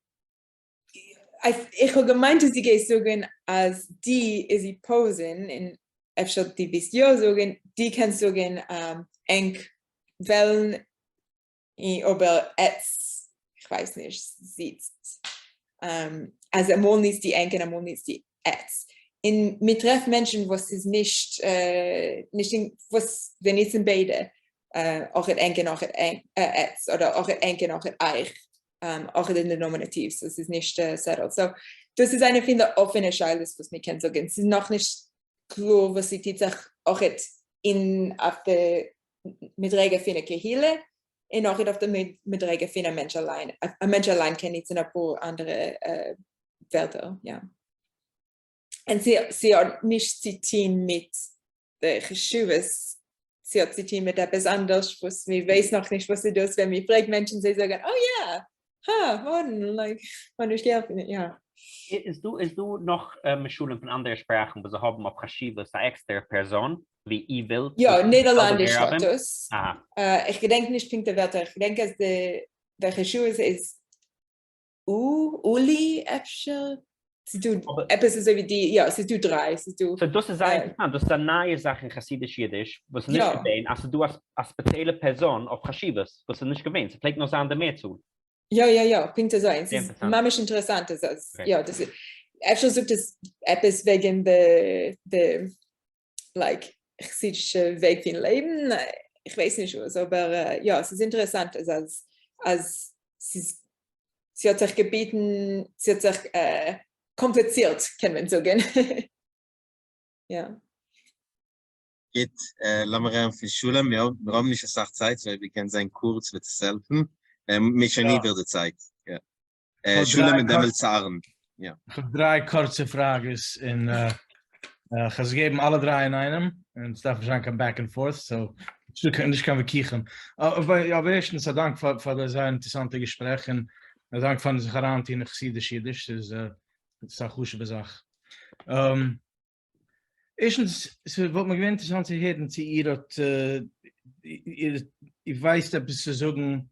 ich habe gemeint, dass ich sagen, als die ist die Posen, in Efschel die bist ja sagen, die kann sagen, eng wellen, aber etz, ich weiß nicht, sitzt. Also amol nicht die eng und amol nicht die etz. Mit treffen Menschen, was ist nicht was wenn nicht sind beide auch et enken auch et etz oder auch et enken auch et eich auch in den Nominativ, das ist nicht settled. So das ist eine von der offene Scheile, was wir kennen sagen. Es ist noch nicht klar, was sie sich auch in auf der mit Rege für eine Kehille und auch auf der mit Rege für ein Mensch allein. Ein Mensch allein kennt nicht ein paar andere Wörter, ja. Und sie hat nicht zitieren mit der Geschüves, sie hat zitieren mit etwas anderes, was wir weiß noch nicht, was sie tut, wenn wir fragen Menschen, sie sagen, oh ja, man ist ja. Ist du noch Schulen von anderen Sprachen, wo sie haben auf Chashivas eine extra Person, wie ich will? Ja, Niederländisch hat das. Ich denke nicht, pinkt der Wörter, ich denke, dass der Geschüves ist Uli, Äpfel. Sie tut etwas so wie die, ja, sie tut drei. So, das ist interessant, das ist eine neue Sache in Hasidic Yiddish, was nicht gewähnt, also du hast eine spezielle Person auf Chashivas, was du nicht gewähnt, sie pflegt noch so an der mehr zu. Ja, pinkt das ein. Es ist mamisch interessant, ja, das ist, Äpfel sucht das etwas wegen der like, chassidische Weg für ein Leben, ich weiß nicht was, aber ja, es ist interessant, als sie hat sich gebeten, sie hat sich kompliziert, kann man sagen. Ja. Geht, lassen wir für Schule, wir haben nicht gesagt Zeit, weil wir können sein kurz mit selten. Mich schon nie wird Zeit. Ja. Schule mit dem Zaren. Ja. Ich habe 3 kurze Fragen. Ich habe geben alle 3 in einem. Und es darf wahrscheinlich ein Back and Forth. So, ich kann wir kicken. Aber ja, erstens, dank für das sehr interessante Gespräch. Und dank für die Garantie in Hasidic Yiddish. Das ist eine gute Sache. Erstens, es wird mir interessant zu hören, ich weiß, dass Sie sagen,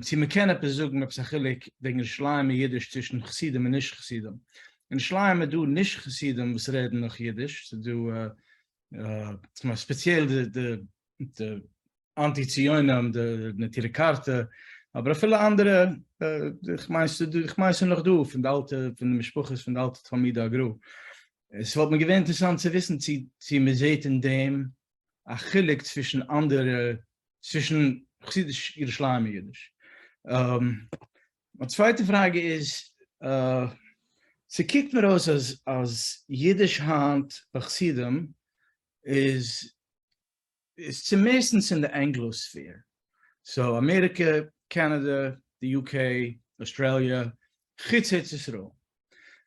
Sie kennen etwas sagen, ob es wegen Schleim Jiddisch zwischen Chasidim und nicht Chasidim. In Schleim du nicht Chasidim, was reden noch Jiddisch. Du speziell die Anti-Zionim, die Tirikarte, aber viele andere, ich meine noch du, von den Mischpuches, von der alten Talmida Gru. Es wird mir gewinnt interessant zu wissen, sie mir seht in dem Achillik zwischen Chassidisch Yiddish Yiddish. Die zweite Frage ist, sie kijkt mir aus als Yiddish Hand bei Chassidim ist zumindest in der Anglosphere. So Amerika, Canada, the UK, Australia, gids het Israel.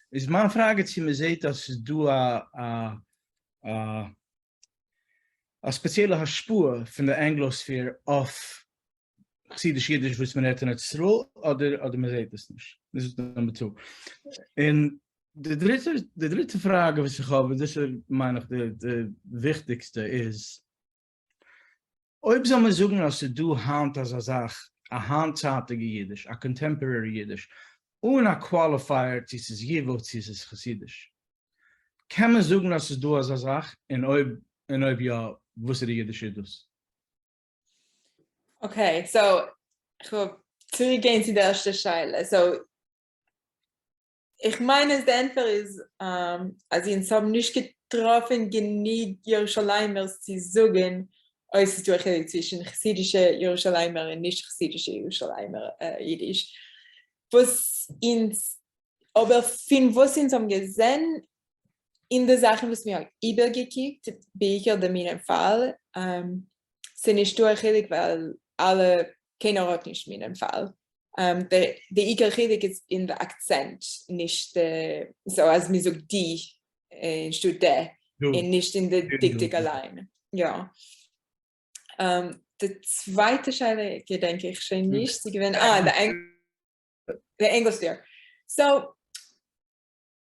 Is mijn vraag dat je me zegt dat du a speciale spoor van de Anglosfeer of Hasidic Yiddish was men het in het Israel, oder me zegt het niet. Dat is nummer 2. En de dritte vraag was ik heb, dat is mijn de wichtigste is, ob zou men zoeken als ze du hand als een zaak, a handzatige Yiddish, a contemporary Yiddish, ohne qualifier dieses jeweils dieses Chassidisch. Kann man sagen, dass es du als eine Sache in ob ja wusste die Yiddish ist? Okay, so ich will zurückgehen zu der ersten Scheile. So ich meine, der Antwort ist, also ich habe nicht getroffen, genug Jerusalemer zu sagen, äußerst durch zwischen chassidische Jerusalemer und nicht chassidische Jerusalemer Yiddish. Aber fin was uns haben gesehen, in der Sache, was wir übergekickt, Bücher der Minim Fall, sind nicht durchhillig, weil keiner hat nicht Minim Fall. Der Ikerchillig ist in der Akzent, nicht so als mir so die, statt der, und nicht in der Diktik allein. Ja. Der zweite Scheile, denke ich schon nicht, sie gewinnen, der Englisch. So,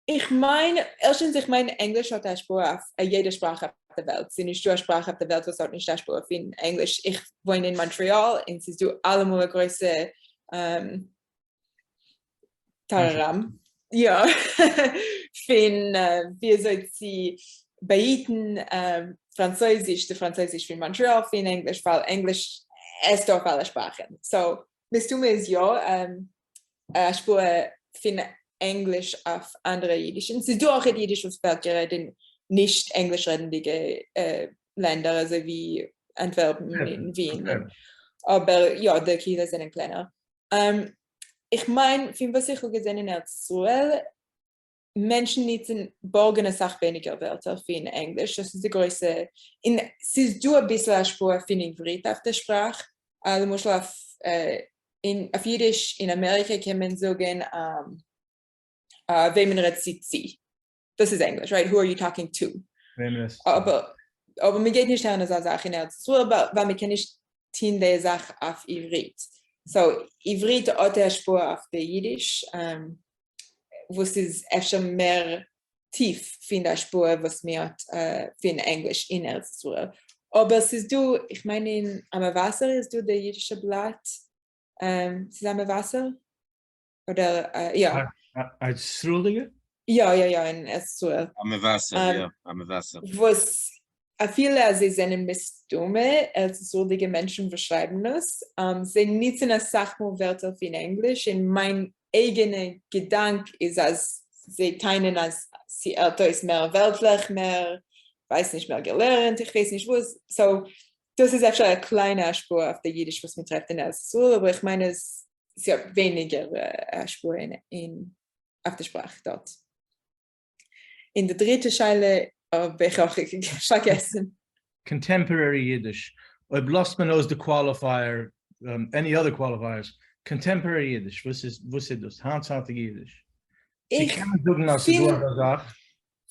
ich meine, erstens, Englisch hat eine Spur auf jede Sprache auf der Welt. Es ist nicht eine Sprache auf der Welt, was hat nicht eine Spur auf Englisch. Ich wohne in Montreal und es ist allemal eine große Tararam. Ja, wie soll sie beiten Französisch, der Französisch von Montreal, von Englisch, weil Englisch ist auf alle Sprachen. So, bist du mir ja, Spur von Englisch auf andere Jiddisch. Und sie auch in Jiddisch auf Welt in nicht englisch redende Länder, also wie Antwerpen, in Wien. Okay. Aber ja, die Kinder sind kleiner. Ich meine, von was ich gesehen in Israel, Menschen nutzen borgene Sache weniger Wörter für in Englisch. Das ist die größte. Es ist ein bisschen eine Spur von Ivrit auf der Sprache. Also muss auf Jiddisch in Amerika kann man sagen, wem man redet sie. Das ist Englisch, right? Who are you talking to? Aber mir geht nicht an diese Sache in Israel, weil wir nicht in der Sache auf Ivrit. So, Ivrit hat eine Spur auf der Jiddisch, wo es ist schon mehr tief von der Spur, was wir hat für Englisch in Israel. Aber es ist ich meine, am Wasser ist der jiddische Blatt. Es ist am Wasser? Oder, ja. Als Schuldige? Ja, in Israel. Am Wasser, ja, am Wasser. Was viele, sie sind Missdumme, als schuldige Menschen beschreiben das. Sie nutzen eine Sachwörter in Englisch. Und mein eigener Gedanke ist, als sie teilen, als sie älter ist mehr weltlich, mehr, weiß nicht, mehr gelernt, ich weiß nicht was. So, das ist einfach eine kleine Spur auf der Jiddisch, was man trifft in Israel, aber ich meine, sie hat weniger Spur auf der Sprache dort. In der dritten Scheile habe ich auch vergessen. Contemporary Yiddish. Ob lost man aus the qualifier, any other qualifiers. Contemporary Yiddish. Was ist das? Handsartige Yiddish. Ich finde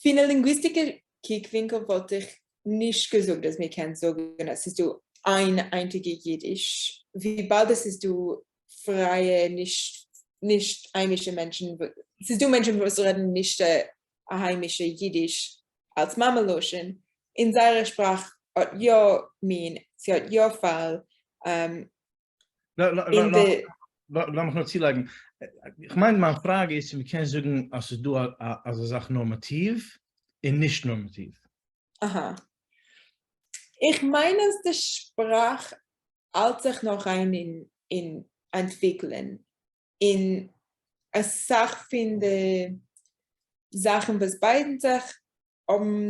eine linguistische Kickwinkel wollte ich nicht gesagt, dass wir können sagen, es ist ein einziger Yiddish. Wie bald es ist freie, nicht heimische Menschen. Es ist Menschen, die reden nicht heimische Yiddish als Mamaloschen. In seiner Sprache hat ja sie hat ja Fall. Lass mich noch zielegen. Ich meine Frage ist, wir können sagen, also du als eine Sache normativ und nicht normativ. Aha. Ich meine, dass die Sprache alt sich noch in entwickeln. In eine Sache von den Sachen, was beiden sich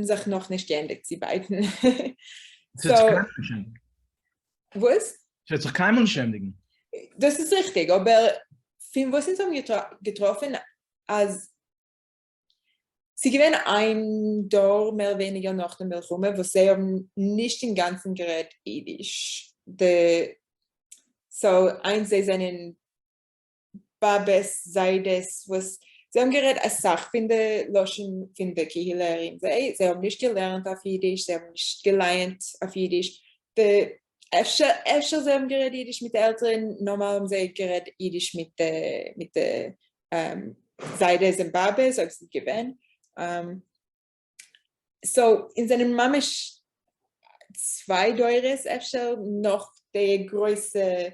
sich noch nicht geändert, sie beiden. Das ist kein Menschendigen. Was? Das ist doch kein Menschendigen. Das ist richtig, aber was sind sie getroffen, als sie gewinnen ein Jahr mehr oder weniger nach dem Milchume, wo sie haben nicht den ganzen Gerät Idisch. So, eins sie sind in Babes, Seides, was sie haben gerät als Sach finde Loschen finde Kihlerin. Sie haben nicht gelernt auf Yiddish, sie haben nicht gelernt auf Yiddish. Efter sie haben gerät Yiddish mit den Eltern, normal haben sie gerät Yiddish mit der Seides und Babes, ob sie gewinnen. So, in seinem Mamisch 2 Teures efter noch der größte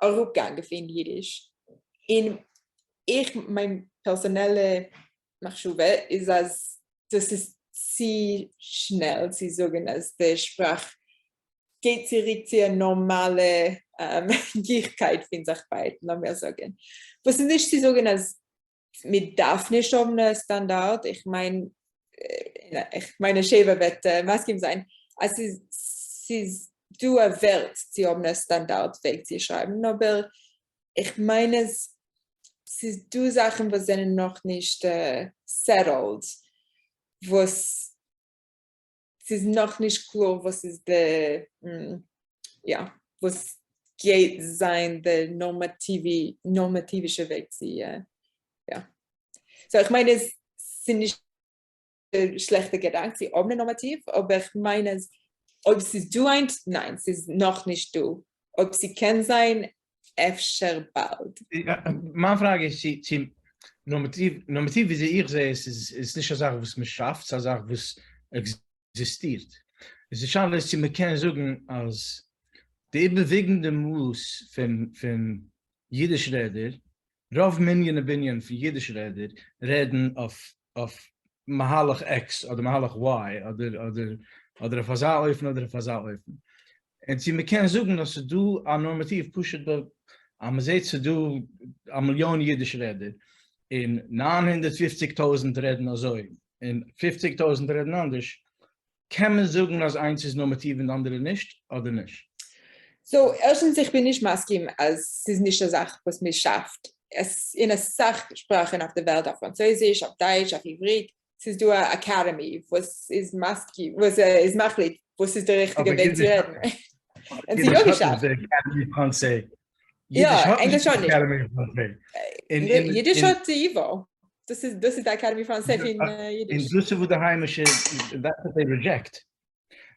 Rückgang in Yiddish. Mein personelle Machschuwe ist, als das ist sie schnell, sie sagen, als die Sprache geht zurück zu einer normalen Gierigkeit, finde ich beide, noch mehr sagen. Was ist nicht, sie sagen, als mit darf nicht um einen Standard, ich meine, Schäfer wird Maskim sein, als sie du Welt, sie haben einen Standardweg zu schreiben, aber ich meine, es sind du Sachen, was sind noch nicht settled, was es ist noch nicht klar, was ist der, was geht sein, der normativische Weg zu, So, ich meine, es sind nicht schlechte Gedanken, sie haben normativ, aber ich meine, ob sie du eint, nein, es ist noch nicht du. Ob sie kann sein, öfter bald. Meine Frage ist, normativ, wie sie ich sehe, ist nicht eine Sache, was man schafft, es ist eine Sache, was existiert. Es ist schade, dass sie können sagen, als die bewegende Mus von Yiddish Reder, Rav Minyan Binyan von Yiddish Reder, reden auf Mahalach X oder Mahalach Y oder Fasal-Öfen oder Fasal-Öfen. Und sie können sagen, dass du ein Normativ pusht, aber seht du 1 Million Yiddish Reder in 950.000 reden also in 50.000 reden anders. Kann man sagen, dass eins ist normativ und andere nicht, oder nicht? So, erstens, ich bin nicht maskim, als es ist nicht eine Sache, was man schafft. Es in einer Sachsprache auf der Welt, auf Französisch, auf Deutsch, auf Ivrit, es ist eine Academy, was ist maskim, was ist machlich, was ist der richtige Weg zu reden. Und sie auch geschafft. Ja, Englisch schon nicht. Jiddisch hat die Ivo. Das ist die Academy Française in Yiddish. In Dusse, wo der heimische, that's what they reject.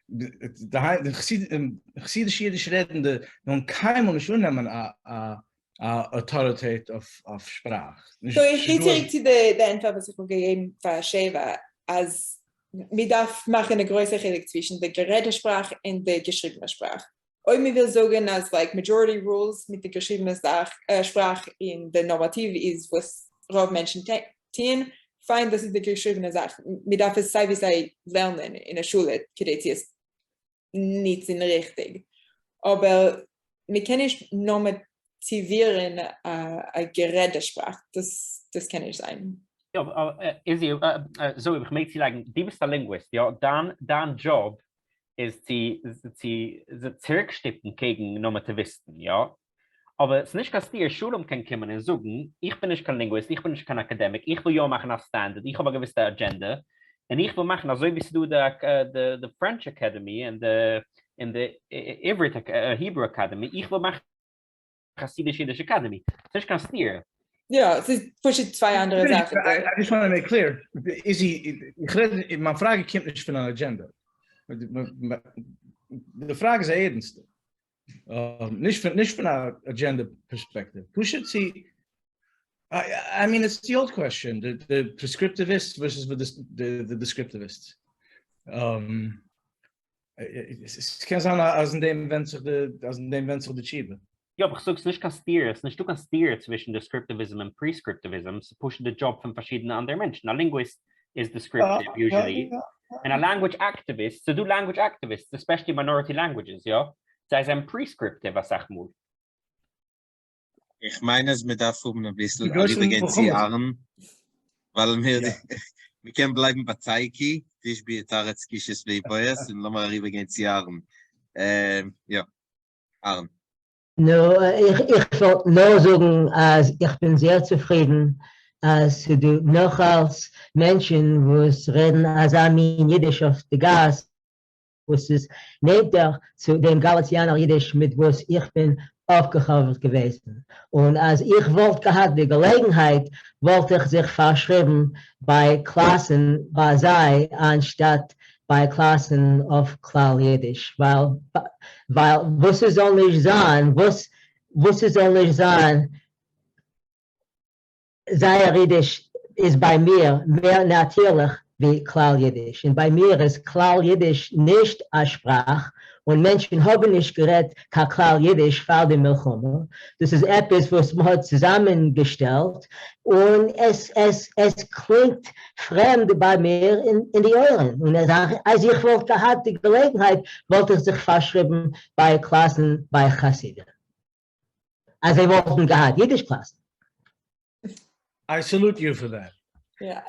Die Chasidisch Yiddish redende, nun keinem und schon nehmen Autorität auf Sprache. So, ich gehe zurück zu der Antwort, was ich mir gegeben habe, Sheva, als wir darf machen eine größere Unterschied zwischen der geredeten Sprache und der geschriebenen Sprache. Und wir will sagen, als majority rules mit der geschriebenen Sprache in der Normative ist, was Rav Menschen tun, fein, das ist die geschriebene Sache. Wir darf es sei wie sei lernen in der Schule, Kedezi ist nicht richtig. Aber wir können nicht normativieren eine geredete Sprache. Das kann nicht sein. Ja, Izzy, so ich möchte sagen, du bist ein Linguist, ja, dein Job ist sie zurückstippen gegen Normativisten, ja. Aber es ist nicht, dass die Schule kann kommen und sagen, ich bin nicht kein Linguist, ich bin nicht kein Akademik, ich will ja machen als Standard, ich habe eine gewisse Agenda und ich will machen, also wie du die French Academy und die Ivrit Hebrew Academy, ich will machen Hasidic Yiddish Academy. Das ist nicht ganz dir. Ja, es ist 2 andere Sachen. I just want to make clear, meine Frage kommt nicht von einer Agenda. Die Frage ist ernst. Nicht von einer Agenda-Perspektive. Who should see? I mean, it's the old question: the prescriptivists versus the descriptivists. Es kann sein, als in dem wenn sich die Schiebe. Ja, aber ich sage es nicht ganz dir. Es ist nicht du kannst dir zwischen Descriptivism und Prescriptivism. Es pushen den Job von verschiedenen anderen Menschen. A linguist is descriptive usually. And a language activist, so do language activists, especially minority languages, ja? Sei es ein prescriptive, was sagt man? Ich meine, es mit darf ein bisschen übergehen, weil Wir können bleiben bei Taiki, Tisch bei Tarets Kisches Leipoes, und lassen wir rübergehen zu Aaron. Ja, Aaron. No, ich wollte nur sagen, als ich bin sehr zufrieden, als du noch als Menschen, wo es reden, als Amin Yiddish auf der Gas, wo es ist, nehmt zu dem Galatianer Yiddish, mit wo es ich bin aufgehoben gewesen. Und als ich wollte gehabt, die Gelegenheit, wollte ich sich verschreiben bei Klassen bei Zoë, anstatt bei Klassen auf Klal Yiddish, weil was es soll nicht sein, was es soll nicht sein, Zoë Yiddish ist bei mir mehr natürlich wie Klal Yiddish. Und bei mir ist Klal Yiddish nicht eine Sprache, und Menschen haben nicht geredet, kein Klal Yiddish vor dem Milchoma. Das ist etwas, was man hat zusammengestellt, und es klingt fremd bei mir in die Ohren. Und als ich wollte gehabt, die Gelegenheit, wollte ich sich verschreiben bei Klassen bei Hasidic. Also ich wollte gehabt, Jiddisch-Klassen. I salute you for that. Ja.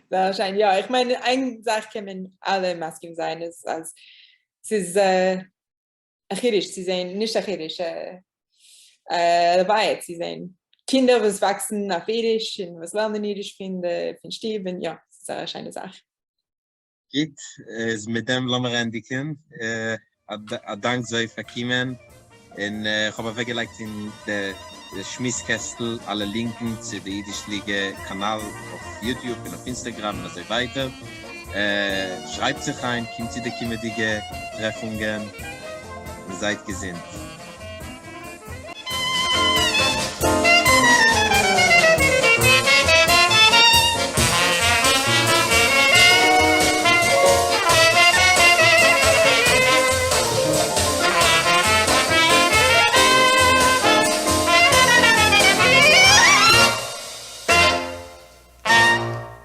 Wahrscheinlich, ja. Ich meine, eine Sache können alle Masken sein, ist, als es ist Yiddish, sie sind nicht Yiddish, Rev'ayt, sie sind Kinder, was wachsen auf Yiddish und was lernen Yiddish von Stieben, ja, das ist eine schöne Sache. Gut, mit dem lassen wir endigen. Dank Zoë für Kiemen. Und ich habe weggelegt in der Schmisskästel alle Linken zu der Yiddish Kanal auf YouTube und auf Instagram und so weiter. Schreibt sich ein, kommt zu den Treffungen und seid gesinnt.